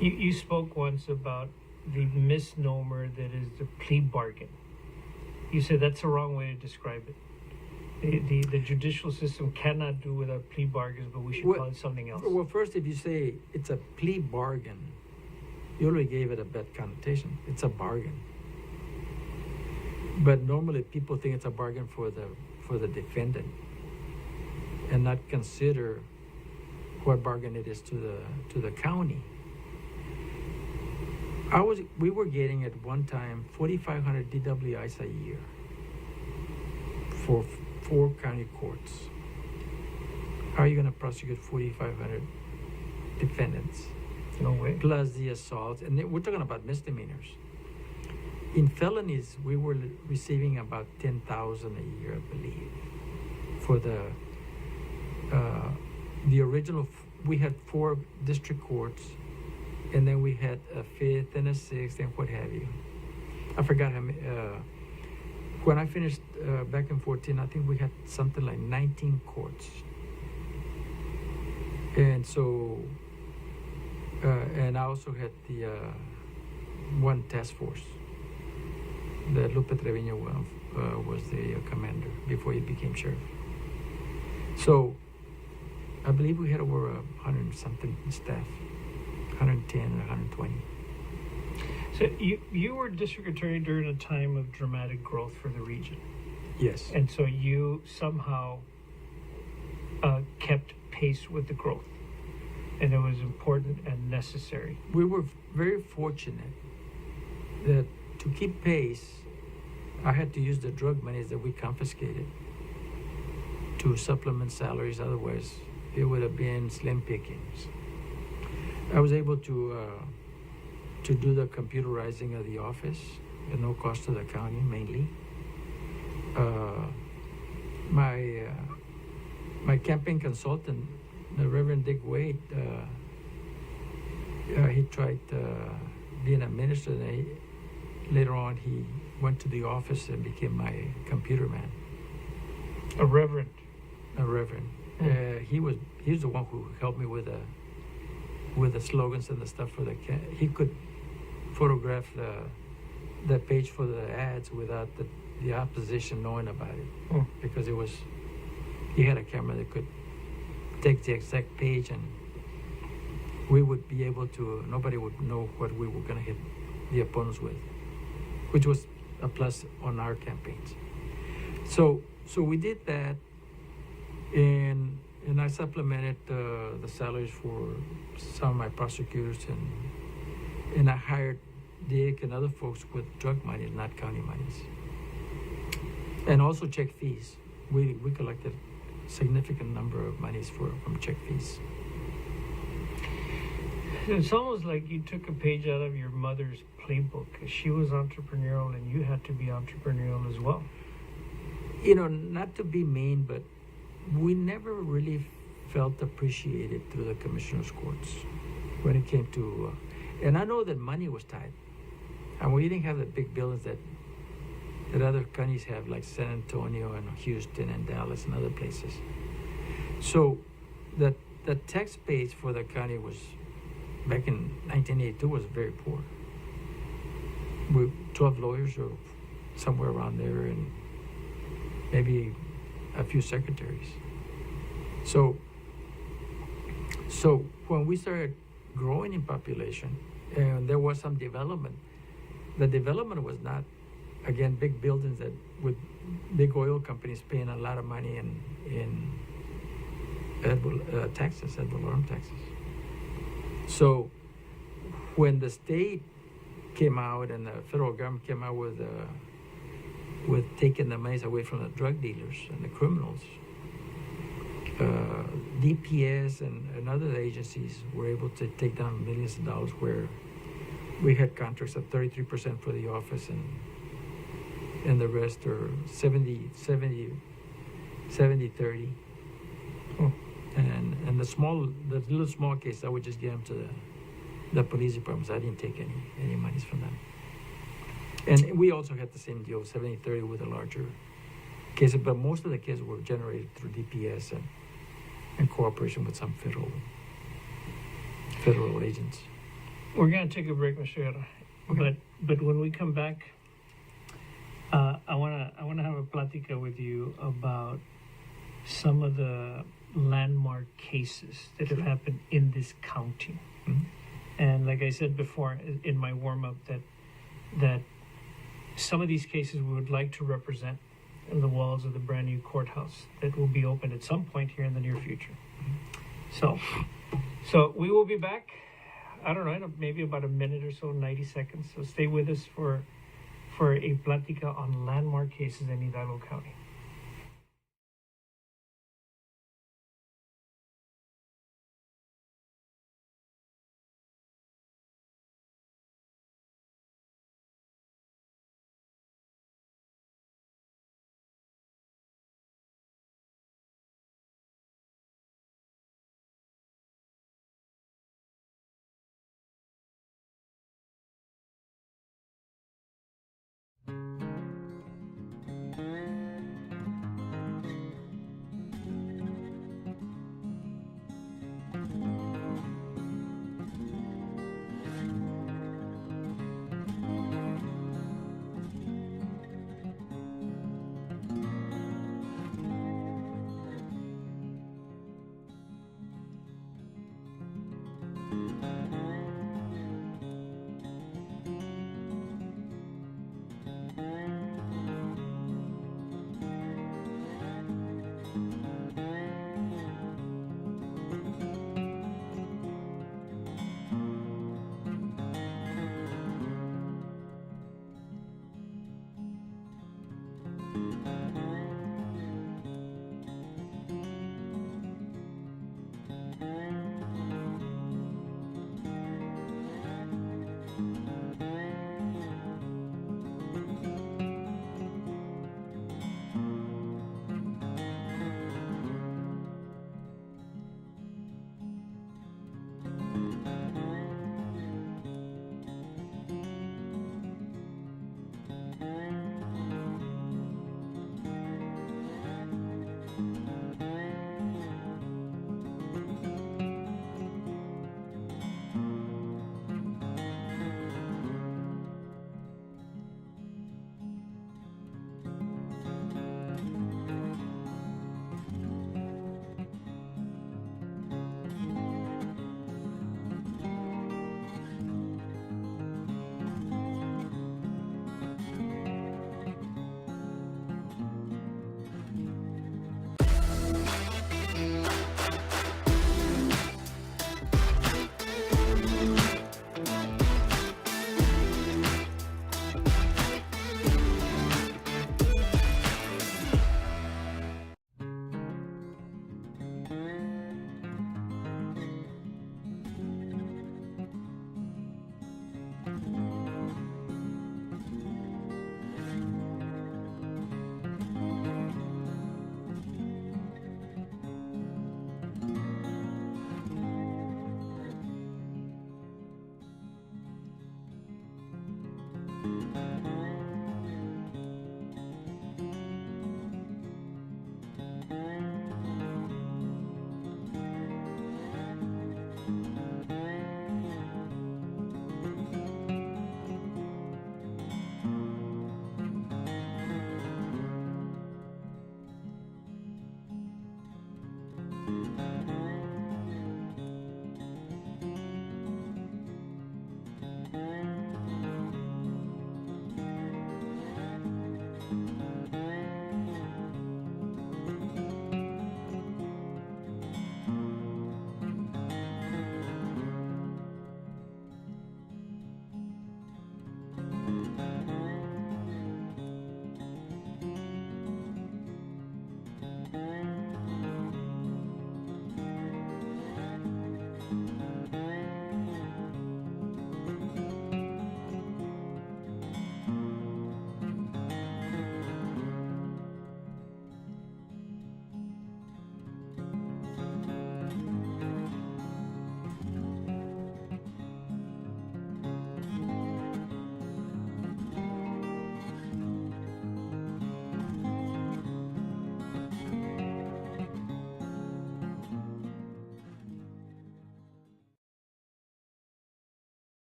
You spoke once about the misnomer that is the plea bargain. You said that's the wrong way to describe it. The judicial system cannot do without plea bargains, but we should call it something else. Well, first, if you say it's a plea bargain, you already gave it a bad connotation. It's a bargain. But normally people think it's a bargain for the defendant and not consider what bargain it is to the county. We were getting at one time 4,500 DWIs a year for 4 county courts. How are you going to prosecute 4,500 defendants? No way. Plus the assaults, and we're talking about misdemeanors. In felonies, we were receiving about 10,000 a year, I believe. For the original, we had 4 district courts, and then we had a 5th and a 6th and what have you. I forgot how many, when I finished back in 14, I think we had something like 19 courts. And so, and I also had the one task force that Lupe Treviño was the commander before he became sheriff. So I believe we had over 100 something staff, 110 or 120. So you were district attorney during a time of dramatic growth for the region. Yes. And so you somehow kept pace with the growth. And it was important and necessary. We were very fortunate that to keep pace, I had to use the drug monies that we confiscated to supplement salaries. Otherwise, it would have been slim pickings. I was able to do the computerizing of the office at no cost to the county, mainly. My campaign consultant, the Reverend Dick Wade, he tried being a minister, and later on he went to the office and became my computer man. A reverend. A reverend. He was the one who helped me with the slogans and the stuff for the he could photograph the page for the ads without the opposition knowing about it, because he had a camera that could take the exact page, and we would be able to, nobody would know what we were going to hit the opponents with, which was a plus on our campaigns. So we did that, and I supplemented the salaries for some of my prosecutors, and I hired Dick and other folks with drug money, not county monies, and also check fees. We collected a significant number of monies from check fees. It's almost like you took a page out of your mother's playbook. She was entrepreneurial, and you had to be entrepreneurial as well. You know, not to be mean, but we never really felt appreciated through the commissioner's courts when it came to, and I know that money was tight, and we didn't have the big buildings that other counties have, like San Antonio and Houston and Dallas and other places. So the tax base for the county was, back in 1982, was very poor. We 12 lawyers or somewhere around there, and maybe a few secretaries. So when we started growing in population, and there was some development, the development was not, again, big buildings that with big oil companies paying a lot of money in taxes, ad valorem taxes. So when the state came out and the federal government came out with taking the monies away from the drug dealers and the criminals, DPS and other agencies were able to take down millions of dollars, where we had contracts of 33% for the office, and the rest are 70, 30. And the little small case, I would just give them to the police departments. I didn't take any monies from them. And we also had the same deal, 70-30 with the larger cases, but most of the cases were generated through DPS and cooperation with some federal agents. We're going to take a break, Mr. Guerra. Okay. But when we come back, I want to have a plática with you about some of the landmark cases that have happened in this county. Mm-hmm. And like I said before in my warm-up, that some of these cases we would like to represent in the walls of the brand new courthouse that will be open at some point here in the near future. So we will be back, I don't know, maybe about a minute or so, 90 seconds. So stay with us for a plática on landmark cases in Hidalgo County.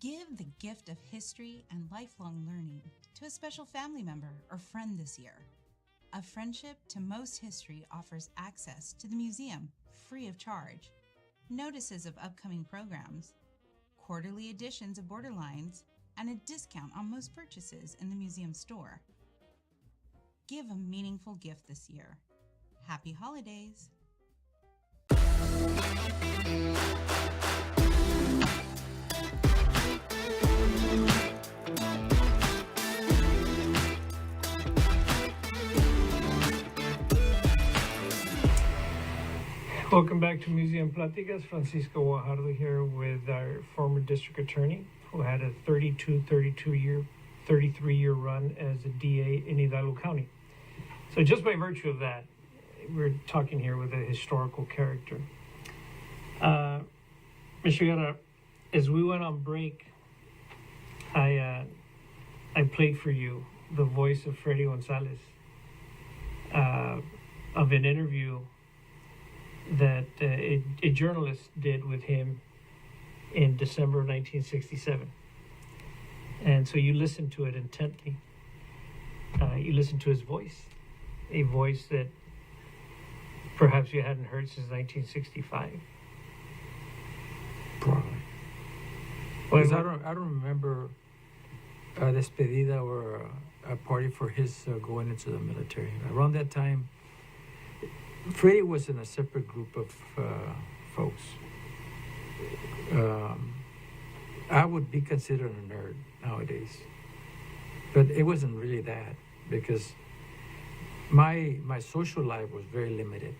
Give the gift of history and lifelong learning to a special family member or friend this year. A Friendship to Most History offers access to the museum free of charge, notices of upcoming programs, quarterly editions of Borderlines, and a discount on most purchases in the museum store. Give a meaningful gift this year. Happy holidays! Welcome back to Museum Pláticas. Francisco Guajardo here with our former district attorney who had a 33-year run as a DA in Hidalgo County. So just by virtue of that, we're talking here with a historical character. Mr. Guerra, as we went on break, I played for you the voice of Freddy Gonzalez of an interview that a journalist did with him in December of 1967. And so you listened to it intently. You listened to his voice, a voice that perhaps you hadn't heard since 1965. Probably. Because I don't remember a despedida or a party for his going into the military. Around that time, Freddie was in a separate group of folks. I would be considered a nerd nowadays, but it wasn't really that, because my social life was very limited.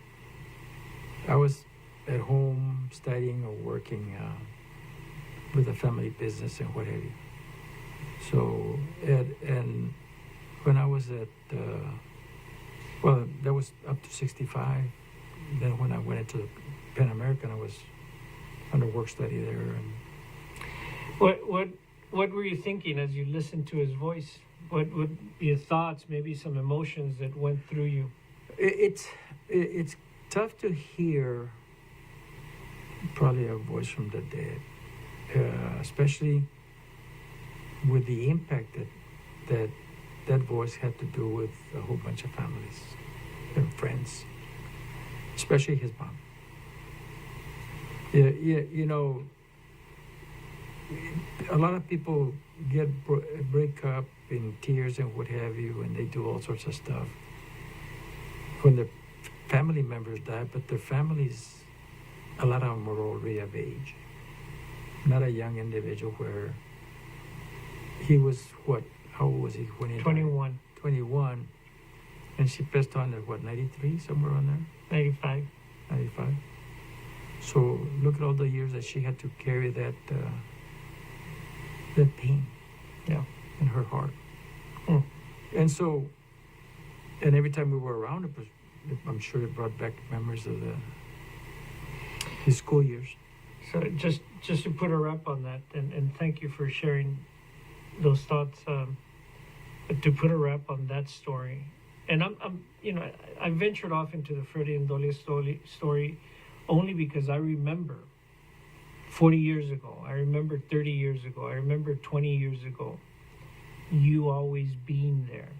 I was at home studying or working with a family business and what have you. So, and when I was at well, that was up to 65. Then when I went into Pan American, I was under work study there. And what were you thinking as you listened to his voice? What would be your thoughts, maybe some emotions that went through you? It's tough to hear probably a voice from the dead, especially with the impact that voice had to do with a whole bunch of families and friends, especially his mom. Yeah, you know, a lot of people break up in tears and what have you, and they do all sorts of stuff when their family members die, but their families, a lot of them are already of age. Not a young individual where he was, what, how old was he when he 21. died? 21. And she passed on at, what, 93, somewhere on there? 95. 95. So look at all the years that she had to carry that pain, Yeah. in her heart. Hmm. And so, and every time we were around, I'm sure it brought back memories of his school years. So just to put a wrap on that, and thank you for sharing those thoughts. To put a wrap on that story, and I'm I ventured off into the Freddie and Dolia story only because I remember 40 years ago, I remember 30 years ago, I remember 20 years ago, you always being there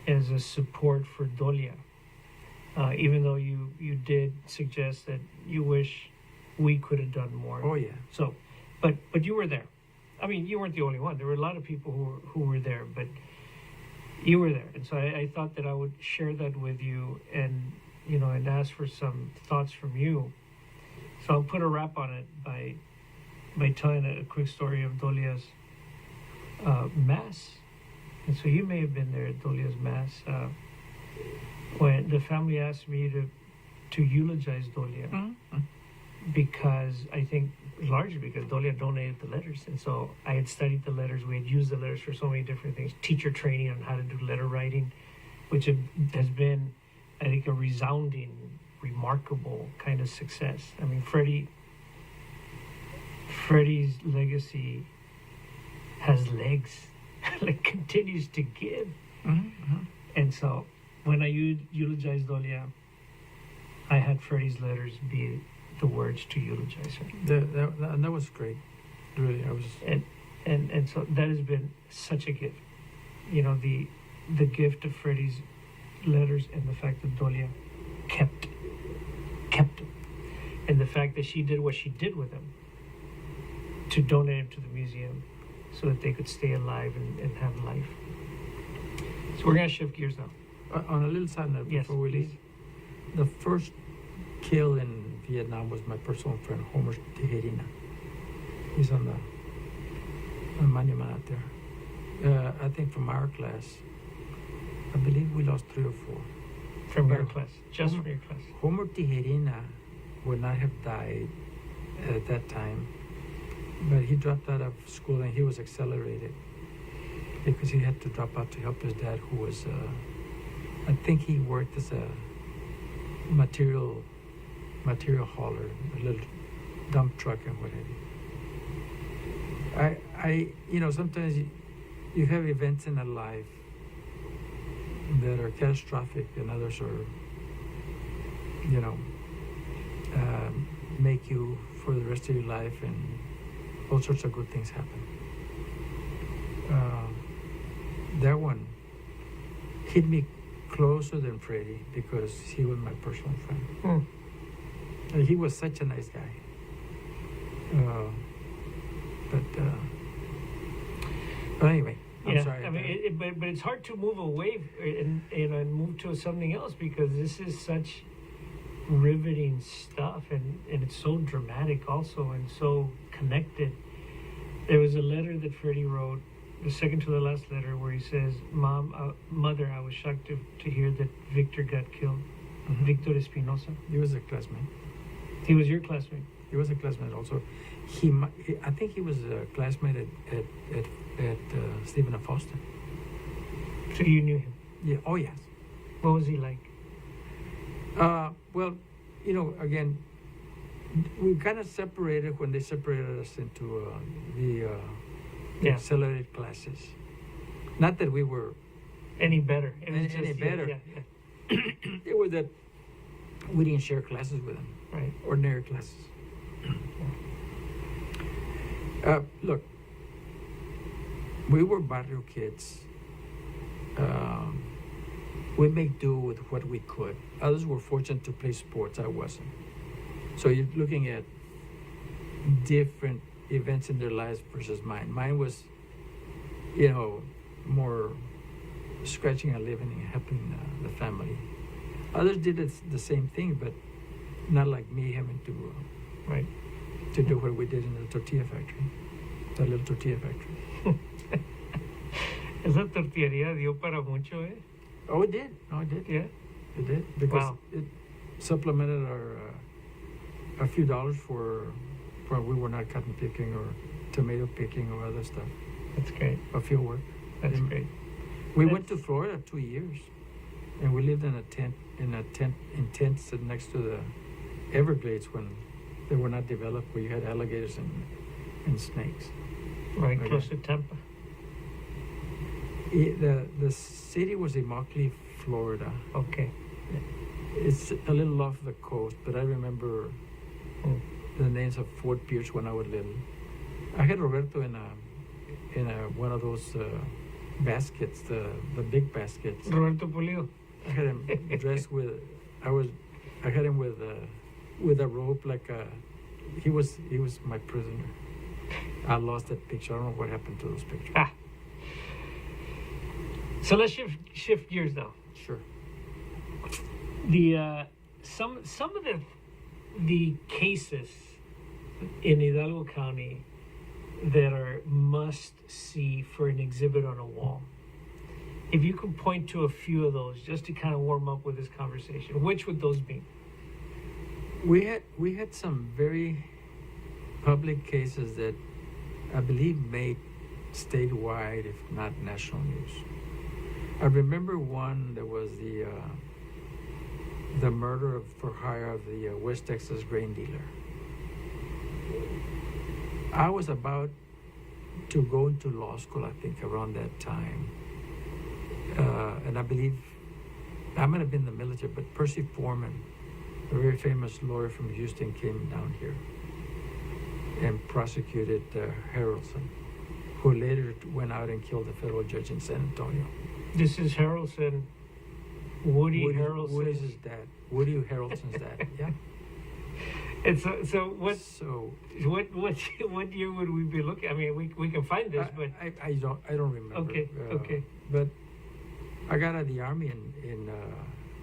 as a support for Dolia, even though you did suggest that you wish we could have done more. Oh yeah. So, but you were there. I mean, you weren't the only one. There were a lot of people who were there, but you were there. And so I thought that I would share that with you and ask for some thoughts from you. So I'll put a wrap on it by telling a quick story of Dolia's mass. And so you may have been there at Dolia's mass when the family asked me to eulogize Dolia. Mm-hmm. Because I think largely because Dolia donated the letters, and so I had studied the letters. We had used the letters for so many different things. Teacher training on how to do letter writing, which has been, I think, a resounding, remarkable kind of success. I mean, Freddie's legacy has legs, like continues to give. Mm-hmm. And so when I eulogized Dolia, I had Freddie's letters be the words to eulogize her. That was great. really, I was. And so that has been such a gift. You know, the gift of Freddie's letters and the fact that Dolia kept him, and the fact that she did what she did with him to donate him to the museum so that they could stay alive and have life. So we're gonna shift gears now. On a little side note, Yes, before we leave, the first kill in Vietnam was my personal friend Homer Tijerina. He's on monument out there. I think from our class, I believe we lost 3 or 4. From your But class, just from your class. Homer Tijerina would not have died at that time, but he dropped out of school and he was accelerated because he had to drop out to help his dad, who was, I think he worked as a material hauler, a little dump truck and what have you. Sometimes you have events in a life that are catastrophic and others are, make you for the rest of your life, and all sorts of good things happen. That one hit me closer than Freddie because he was my personal friend. And he was such a nice guy. But anyway, I'm sorry. I mean, but it's hard to move away and move to something else because this is such riveting stuff, and it's so dramatic also, and so connected. There was a letter that Freddie wrote, the second to the last letter, where he says, Mother, I was shocked to hear that Victor got killed. Mm-hmm. Victor Espinosa. He was a classmate. He was your classmate. He was a classmate also. I think he was a classmate at Stephen F. Austin. So you knew him. Yeah. Oh yes. What was he like? Well, again, we kind of separated when they separated us into the accelerated classes. Not that we were any better. Any better. Yeah. It was that we didn't share classes with them. Right. Ordinary classes. Look, we were barrio kids. We make do with what we could. Others were fortunate to play sports. I wasn't. So you're looking at different events in their lives versus mine. Mine was, more scratching a living and helping the family. Others did the same thing, but not like me having to to do what we did in the tortilla factory, the little tortilla factory. Esa tortillería dio para mucho, eh? Oh, it did. No, it did. Yeah. It did, because it supplemented a few dollars for we were not cotton picking or tomato picking or other stuff. That's great. Or field work. That's great. We went to Florida 2 years, and we lived in tents next to the Everglades when they were not developed, where you had alligators and snakes. Right, close to Tampa. The city was Immokalee, Florida. Okay. It's a little off the coast, but I remember the names of Fort Pierce when I was little. I had Roberto in one of those baskets, the big baskets. Roberto Pulido. I had him dressed with. I had him with a rope like he was my prisoner. I lost that picture. I don't know what happened to those pictures. So let's shift gears now. Sure. The some of the cases in Hidalgo County that are must see for an exhibit on a wall. If you could point to a few of those just to kind of warm up with this conversation, which would those be? We had some very public cases that I believe made statewide, if not national news. I remember one that was the murder for hire of the West Texas grain dealer. I was about to go into law school, I think, around that time. And I believe I might have been in the military, but Percy Foreman, a very famous lawyer from Houston, came down here. and prosecuted Harrelson, who later went out and killed a federal judge in San Antonio. This is Harrelson. Woody Harrelson. Woody's his dad. Woody Harrelson's dad. Yeah. And so what? So What year would we be looking? I mean, we can find this, but I don't remember. Okay. Okay. But I got out of the army in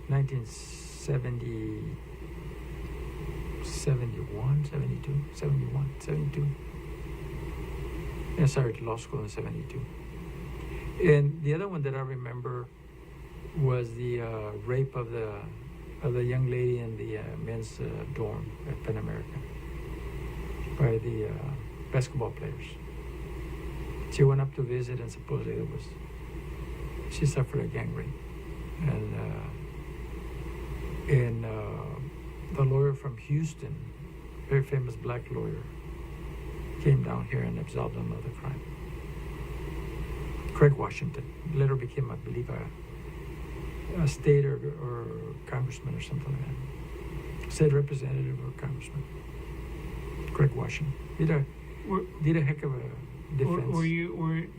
1970. 71, 72, 71, 72. And I started law school in 72. And the other one that I remember was the rape of the young lady in the men's dorm at Pan America by the basketball players. She went up to visit, and supposedly she suffered a gang rape. And the lawyer from Houston, very famous black lawyer, came down here and absolved him of the crime. Craig Washington later became, I believe, a state or congressman or something like that. State representative or congressman. Craig Washington did a heck of a defense.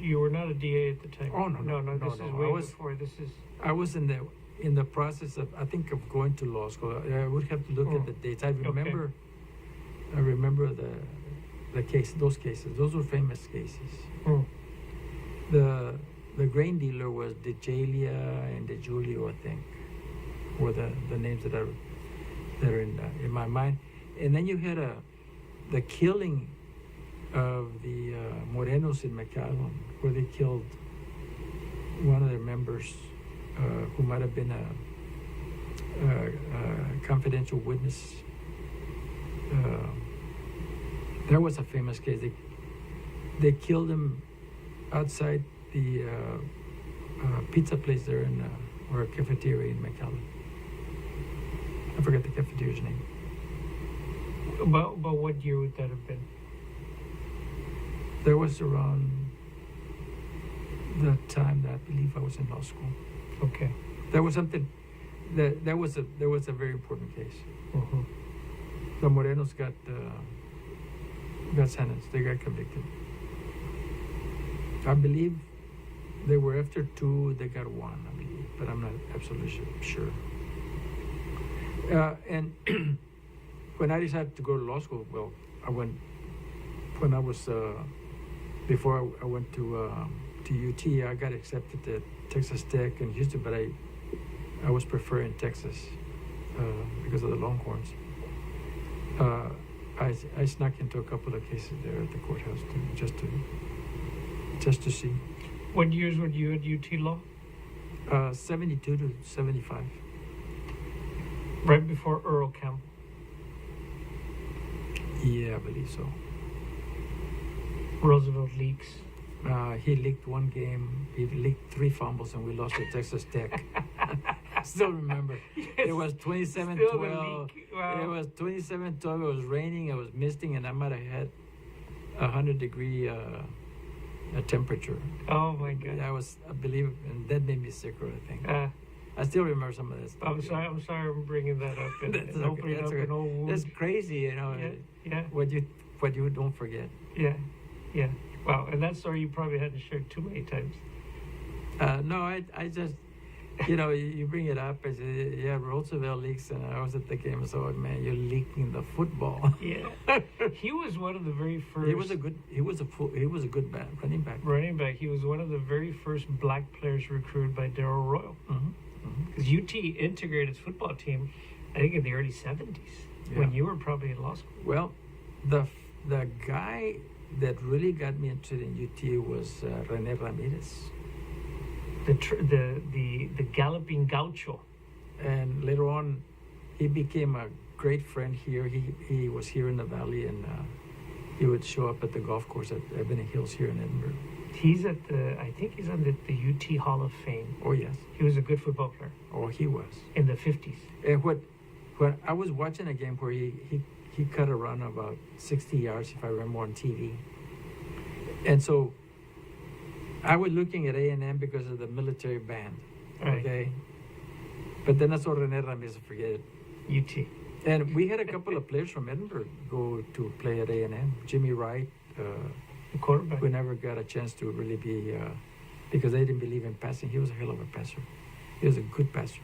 You were not a DA at the time? Oh no. This is way before. This is. I was in the process of going to law school. I would have to look at the dates. I remember the case, those cases. Those were famous cases. Mm. The grain dealer was DeJalia and DeJulio, I think, were the names that are in my mind. And then you had the killing of the Morenos in McAllen, where they killed one of their members, who might have been a confidential witness. That was a famous case. They killed him outside the pizza place there or a cafeteria in McAllen. I forget the cafeteria's name. About what year would that have been? That was around the time that I believe I was in law school. Okay. That was something that was a very important case. Mm-hmm. The Morenos got sentenced. They got convicted. I believe they were after 2. They got 1, I believe, but I'm not absolutely sure. And when I decided to go to law school, well, before I went to UT, I got accepted at Texas Tech in Houston, but I was preferring Texas because of the Longhorns. I snuck into a couple of cases there at the courthouse just to see. What years were you at UT Law? 72 to 75. Right before Earl Campbell. Yeah, I believe so. Roosevelt leaks. He leaked one game. He leaked 3 fumbles, and we lost to Texas Tech. I still remember. Yes. It was 27-12. Wow. It was 27-12. It was raining. It was misting, and I might have had 100-degree temperature. Oh my God. I believe, and that made me sicker, I think. I still remember some of this. I'm sorry I'm bringing that up and opening up an old wound. That's crazy, you know. Yeah. What you don't forget. Yeah. Wow, and that story you probably hadn't shared too many times. No, I just, you bring it up. I say, yeah, Roosevelt leaks, and I was at the game. So, man, you're leaking the football. Yeah, he was one of the very first. He was a good running back. Running back. He was one of the very first black players recruited by Darrell Royal. Because UT integrated its football team, I think, in the early 70s, when you were probably in law school. Well, the guy that really got me interested in UT was René Ramirez. The galloping gaucho. And later on, he became a great friend here. He was here in the valley, and he would show up at the golf course at Ebony Hills here in Edinburgh. I think he's on the UT Hall of Fame. Oh, yes. He was a good football player. Oh, he was. In the 50s. And when I was watching a game where he cut a run about 60 yards, if I remember, on TV. And so I was looking at A&M because of the military band, right. okay? But then I saw René Ramirez, forget it. UT. And we had a couple of players from Edinburgh go to play at A&M. Jimmy Wright, The quarterback. who never got a chance to really be, because they didn't believe in passing. He was a hell of a passer. He was a good passer.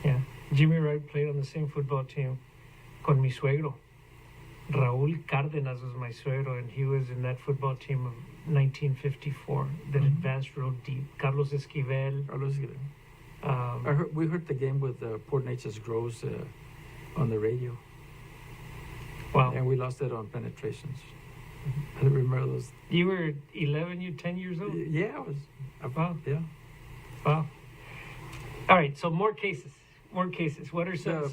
Yeah. Jimmy Wright played on the same football team con mi suegro. Raúl Cárdenas was my suegro, and he was in that football team of 1954 that advanced real deep. Carlos Esquivel. We heard the game with Port Neches Groves on the radio, Wow. and we lost it on penetrations. I remember those. You were 10 years old? Yeah, I was. Wow. Yeah. Wow. All right, so more cases. What are The-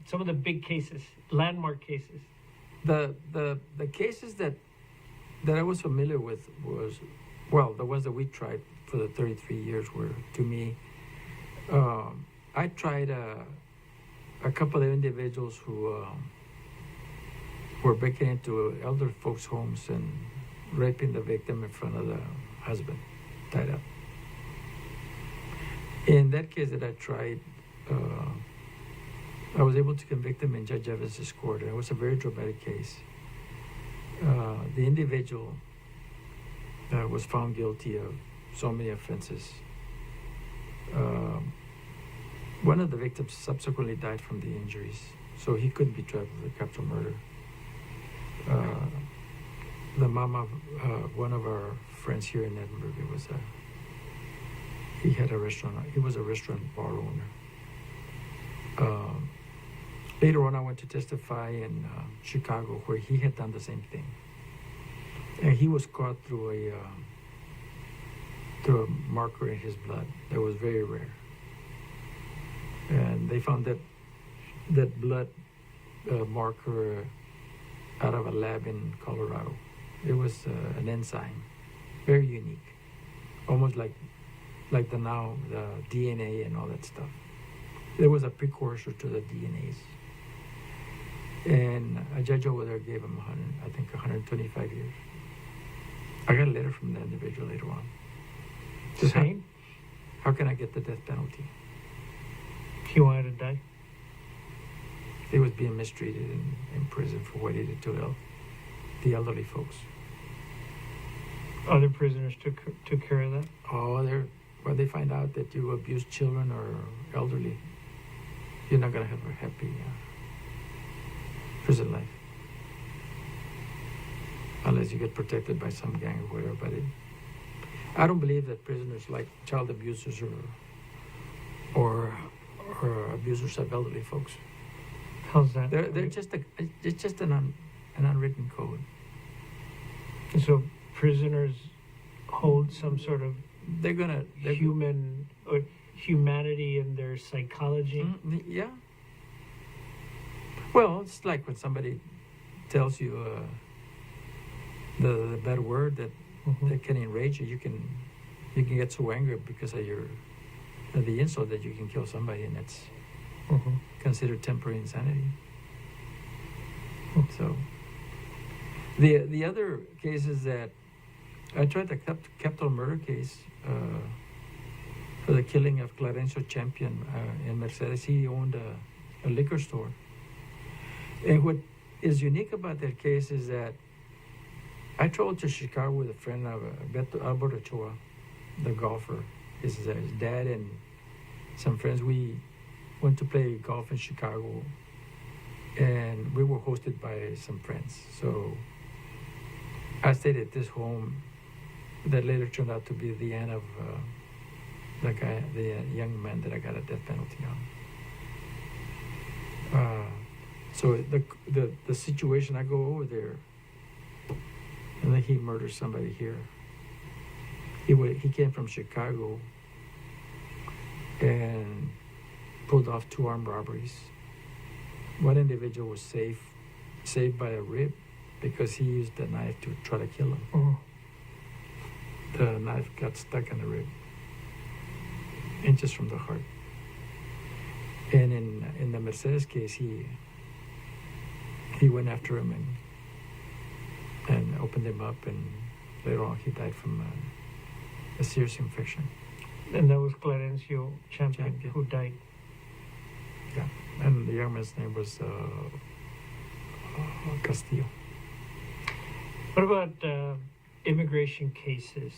some of the big cases, landmark cases? The cases that I was familiar with was, well, the ones that we tried for the 33 years were, to me, I tried a couple of individuals who were breaking into elder folks' homes and raping the victim in front of the husband, tied up. In that case that I tried, I was able to convict him in Judge Evans's court. It was a very dramatic case. The individual was found guilty of so many offenses. One of the victims subsequently died from the injuries, so he couldn't be tried for capital murder. The mom of one of our friends here in Edinburgh, he had a restaurant. He was a restaurant bar owner. Later on, I went to testify in Chicago, where he had done the same thing, and he was caught through a marker in his blood that was very rare, and they found that blood marker out of a lab in Colorado. It was an enzyme, very unique, almost like the DNA and all that stuff. There was a precursor to the DNAs. And a judge over there gave him 125 years. I got a letter from the individual later on. Saying How can I get the death penalty? he wanted to die. He was being mistreated in prison for what he did to the elderly folks. Other prisoners took care of that. Oh, when they find out that you abuse children or elderly, you're not going to have a happy prison life. Unless you get protected by some gang or whatever. But I don't believe that prisoners like child abusers or abusers of elderly folks. How's that? It's just an unwritten code. So prisoners hold some sort of They're humanity in their psychology. Yeah. Well, it's like when somebody tells you the bad word that can enrage you. You can get so angry because of the insult that you can kill somebody, and that's considered temporary insanity. So the other cases that I tried, the capital murder case for the killing of Clarencio Champion in Mercedes. He owned a liquor store. And what is unique about that case is that I traveled to Chicago with a friend of Albert Ochoa, the golfer. His dad and some friends. We went to play golf in Chicago, and we were hosted by some friends. So I stayed at this home that later turned out to be the end of the young man that I got a death penalty on. So the situation, I go over there, and then he murders somebody here. He came from Chicago and pulled off 2 armed robberies. One individual was saved by a rib because he used the knife to try to kill him. The knife got stuck in the rib, inches from the heart. And in the Mercedes case, he went after him and opened him up, and later on he died from a serious infection. And that was Clarencio Champion who died. Yeah. and the young man's name was Castillo. What about immigration cases?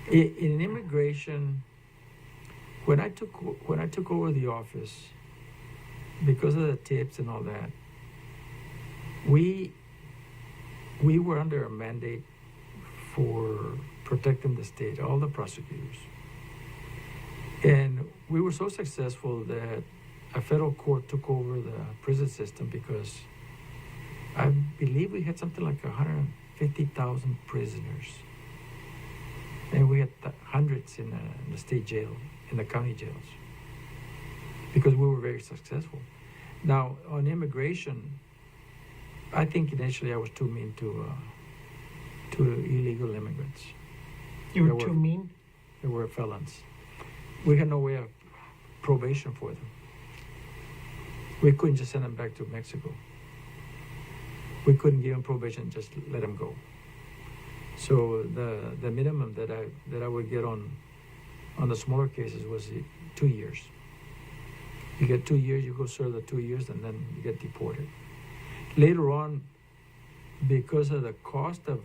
In immigration, when I took over the office, because of the tips and all that, we were under a mandate for protecting the state, all the prosecutors. And we were so successful that a federal court took over the prison system because I believe we had something like 150,000 prisoners. And we had hundreds in the state jail, in the county jails, because we were very successful. Now, on immigration, I think initially I was too mean to illegal immigrants. You were too mean? They were felons. We had no way of probation for them. We couldn't just send them back to Mexico. We couldn't give them probation and just let them go. So the minimum that I would get on the smaller cases was 2 years. You get 2 years, you go serve the 2 years, and then you get deported. Later on, because of the cost of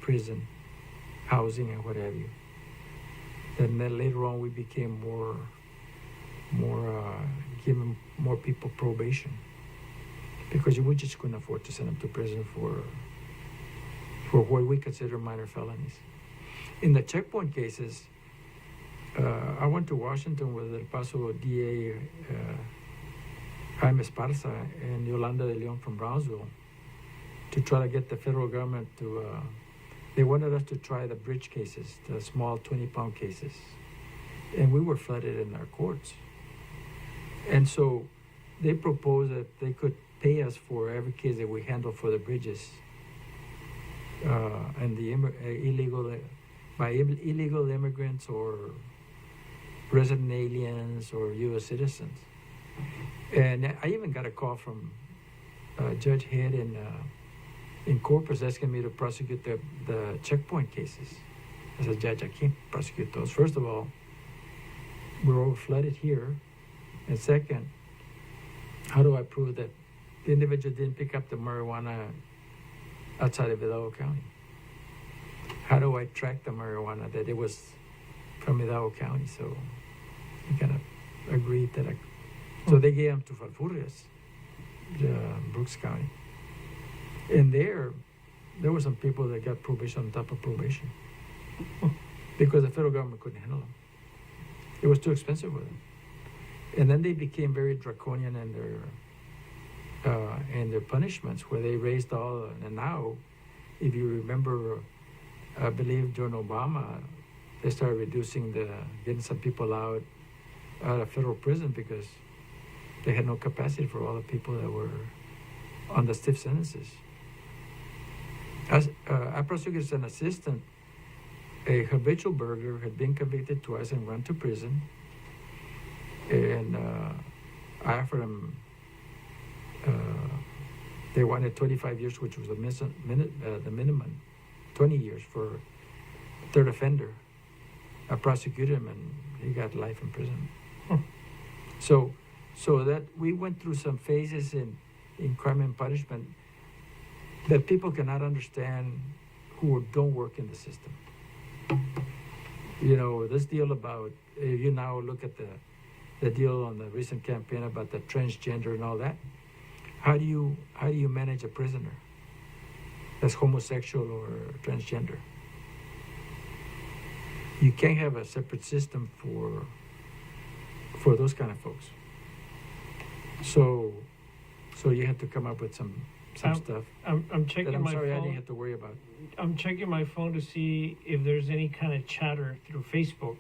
prison, housing, and what have you, then later on we became more giving more people probation, because we just couldn't afford to send them to prison for what we consider minor felonies. In the checkpoint cases, I went to Washington with El Paso DA Jaime Esparza and Yolanda de Leon from Brownsville to try to get the federal government to, they wanted us to try the bridge cases, the small 20-pound cases. And we were flooded in our courts. And so they proposed that they could pay us for every case that we handled for the bridges and the illegal immigrants or resident aliens or U.S. citizens. And I even got a call from Judge Head in Corpus asking me to prosecute the checkpoint cases. I said, Judge, I can't prosecute those. First of all, we're all flooded here. And second, how do I prove that the individual didn't pick up the marijuana outside of Hidalgo County? How do I track the marijuana that it was from Hidalgo County? So we kind of agreed that so they gave them to Falfurrias, Brooks County. And there were some people that got probation on top of probation because the federal government couldn't handle them. It was too expensive for them. And then they became very draconian in their punishments, where they raised all. And now, if you remember, I believe during Obama, they started getting some people out of federal prison because they had no capacity for all the people that were on the stiff sentences. I prosecuted as an assistant a habitual burglar, had been convicted twice and went to prison. And I offered him, they wanted 25 years, which was the minimum, 20 years for third offender. I prosecuted him and he got life in prison. So that we went through some phases in crime and punishment that people cannot understand who don't work in the system. You know, this deal about, if you now look at the deal on the recent campaign about the transgender and all that, how do you manage a prisoner that's homosexual or transgender? You can't have a separate system for those kind of folks. So you have to come up with some stuff. I'm checking that I'm my sorry phone. I didn't have to worry about. I'm checking my phone to see if there's any kind of chatter through Facebook.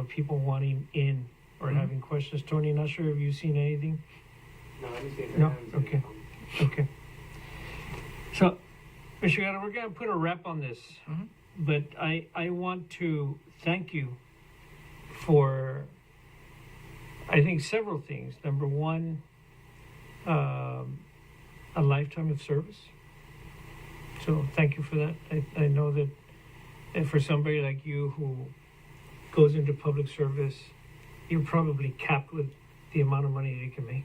People wanting in or having questions. Tony, not sure if you've seen anything. No, I didn't see that. No? Okay. So, Mr. Guerra, we're going to put a wrap on this. Mhm. But I want to thank you for, I think, several things. Number one, a lifetime of service. So thank you for that. I know that for somebody like you who goes into public service, you're probably capped with the amount of money you can make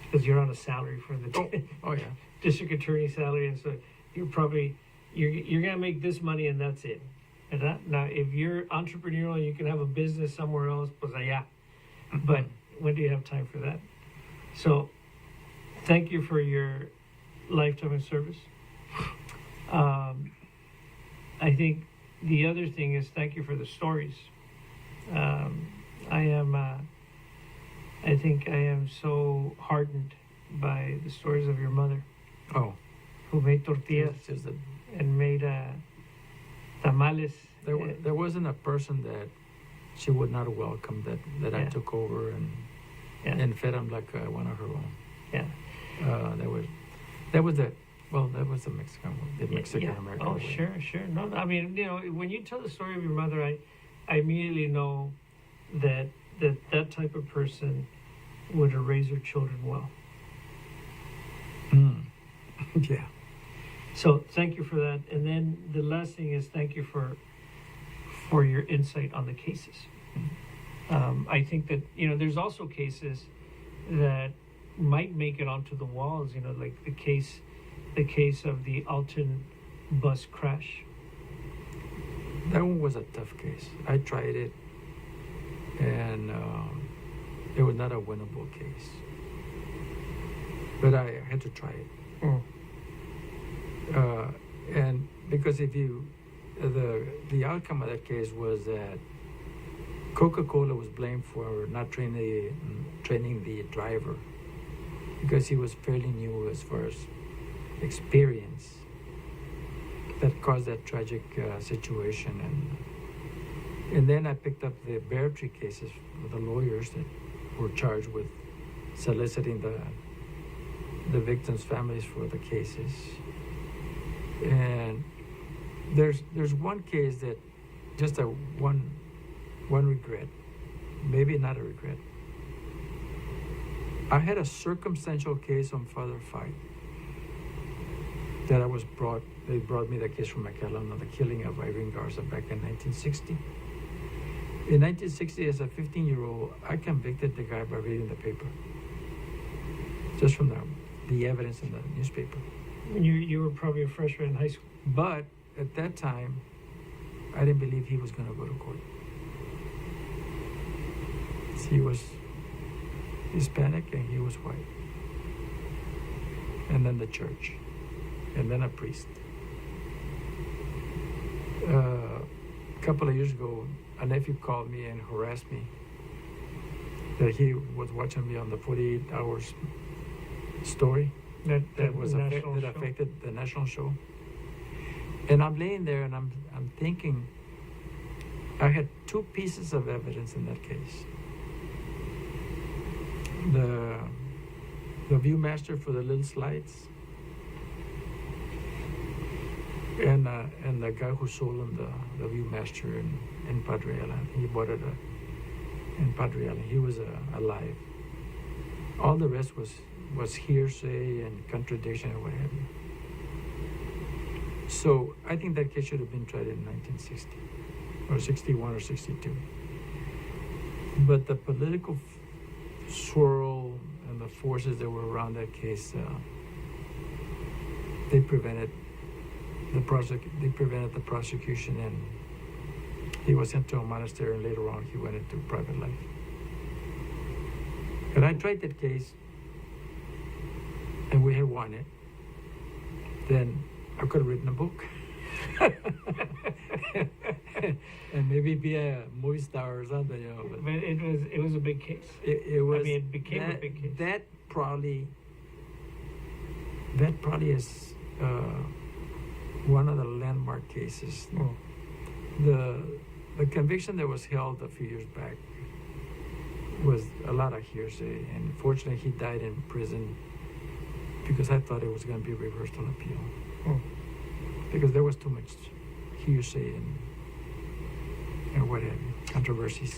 because you're on a salary for the Oh yeah. district attorney salary, and so you're probably you're gonna make this money and that's it. And now, if you're entrepreneurial, you can have a business somewhere else, pues allá. But when do you have time for that? So, thank you for your lifetime of service. I think the other thing is thank you for the stories. I think I am so heartened by the stories of your mother, Oh, who made tortillas it's just that and made tamales. there wasn't a person that she would not welcome that I Yeah. took over Yeah. and fed them like one of her own. Yeah. That was the Mexican one, the Mexican Yeah. American Oh, way. sure. No, I mean, when you tell the story of your mother, I immediately know that type of person would raise her children well. Mm. Yeah. So thank you for that. And then the last thing is thank you for your insight on the cases. I think that there's also cases that might make it onto the walls. Like the case of the Alton bus crash. That one was a tough case. I tried it, and it was not a winnable case. But I had to try it. And because the outcome of that case was that Coca-Cola was blamed for not training the driver because he was fairly new as far as experience that caused that tragic situation. And then I picked up the Beartree cases with the lawyers that were charged with soliciting the victims' families for the cases. And there's one case that just one regret, maybe not a regret. I had a circumstantial case on Father Fight that they brought me the case from McAllen on the killing of Irene Garza back in 1960. In 1960, as a 15-year-old, I convicted the guy by reading the paper, just from the evidence in the newspaper. You were probably a freshman in high school. But at that time, I didn't believe he was going to go to court. He was Hispanic and he was white. And then the church. And then a priest. A couple of years ago, a nephew called me and harassed me that he was watching me on the 48 Hours story that affected the national show. And I'm laying there and I'm thinking, I had two pieces of evidence in that case. The Viewmaster for the little slides, and the guy who sold him the Viewmaster in Padre Island. He bought it in Padre Island. He was alive. All the rest was hearsay and contradiction and what have you. So I think that case should have been tried in 1960 or 61 or 62. But the political swirl and the forces that were around that case, they prevented the prosecution, and he was sent to a monastery, and later on he went into private life. And I tried that case, and we had won it. Then I could have written a book. And maybe be a movie star or something, But it was a big case. It was. I mean, it became a big case. That probably is one of the landmark cases. The conviction that was held a few years back was a lot of hearsay, and fortunately he died in prison because I thought it was going to be reversed on appeal. Because there was too much hearsay and what have you, controversies.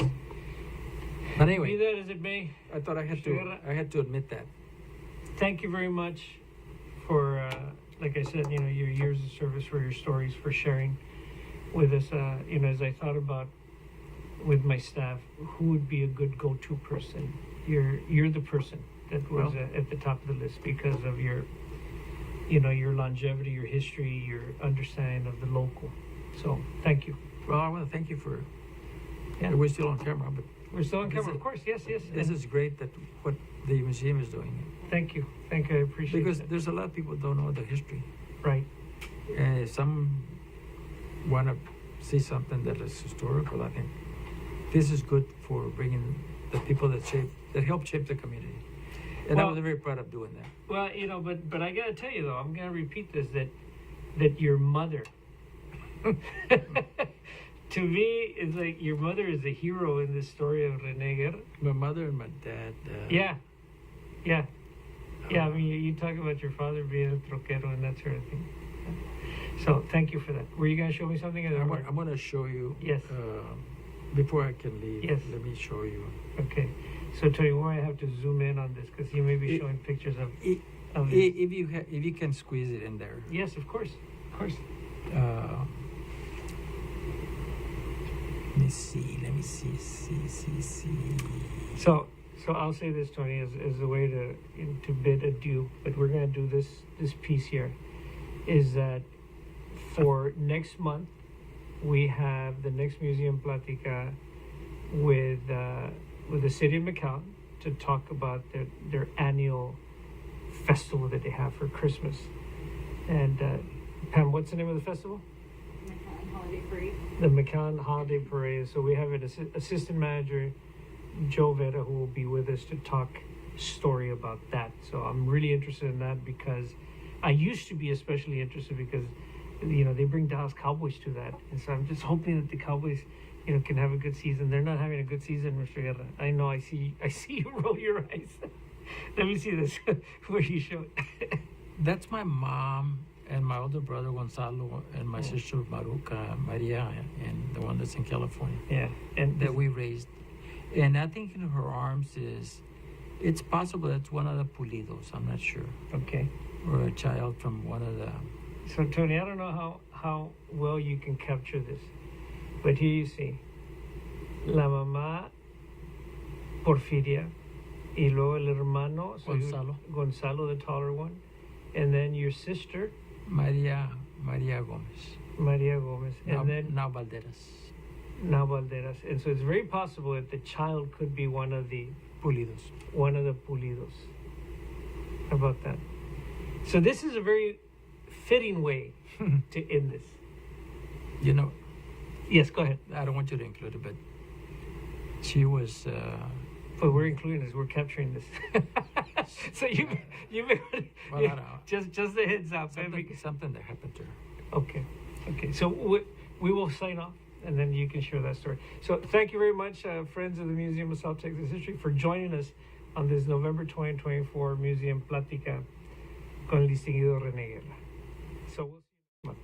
But anyway, Be that as it may, I thought I had to admit that. thank you very much for, like I said, your years of service, for your stories, for sharing with us. As I thought about with my staff who would be a good go-to person. You're the person that was Well- at the top of the list because of your, your longevity, your history, your understanding of the local. So thank you. Well, I want to thank you for. Yeah. We're still on camera, but We're still on This camera, is- of course. Yes, yes. this is great that what the museum is doing, Thank you. Thank you. I appreciate because it. there's a lot of people don't know the history. Right. And some want to see something that is historical. I think this is good for bringing the people that help shape the community, and I Well- was very proud of doing that. Well, but I gotta tell you though, I'm gonna repeat this that your mother, to me, is like your mother is the hero in this story of René Guerra. My mother and my dad. Yeah. I mean, you talk about your father being a troquero and that sort of thing. So thank you for that. Were you gonna show me something? I'm going to show you. Yes. Before I can leave, Yes. let me show you. Okay. So Tony, we might have to zoom in on this because you may be showing pictures of. If you can squeeze it in there. Yes, of course. Let me see. See. So I'll say this, Tony, as a way to bid adieu. But we're going to do this piece here. Is that for next month we have the next museum Plática with the city of McAllen to talk about their annual festival that they have for Christmas. And Pam, what's the name of the festival? McAllen Holiday Parade. The McAllen Holiday Parade. So we have an assistant manager, Joe Vera, who will be with us to talk story about that. So I'm really interested in that because I used to be especially interested because they bring Dallas Cowboys to that, and so I'm just hoping that the Cowboys can have a good season. They're not having a good season, Mr. Guerra. I know. I see you roll your eyes. Let me see this. Where you show it. That's my mom and my older brother Gonzalo and my sister Maruca Maria, and the one that's in California. Yeah, and That we raised. And I think in her arms it's possible that's one of the Pulidos, I'm not sure. okay. Or a child from one of the. So Tony, I don't know how well you can capture this, but here you see la mamá Porfiria, y luego el hermano Gonzalo, the taller one, and then your sister Maria Gomez. Maria Gomez, and then now Valderas. now Valderas. And so it's very possible that the child could be one of the Pulidos. Pulidos. How about that? So this is a very fitting way to end this. Yes, go ahead. I don't want you to include it, but she was. But we're including this. We're capturing this. So you may Well, I don't know. just a heads up. Something that happened to her. Okay. So we will sign off, and then you can share that story. So thank you very much, friends of the Museum of South Texas History, for joining us on this November 2024 Museum Plática con el distinguido René Guerra. So we'll see you next month.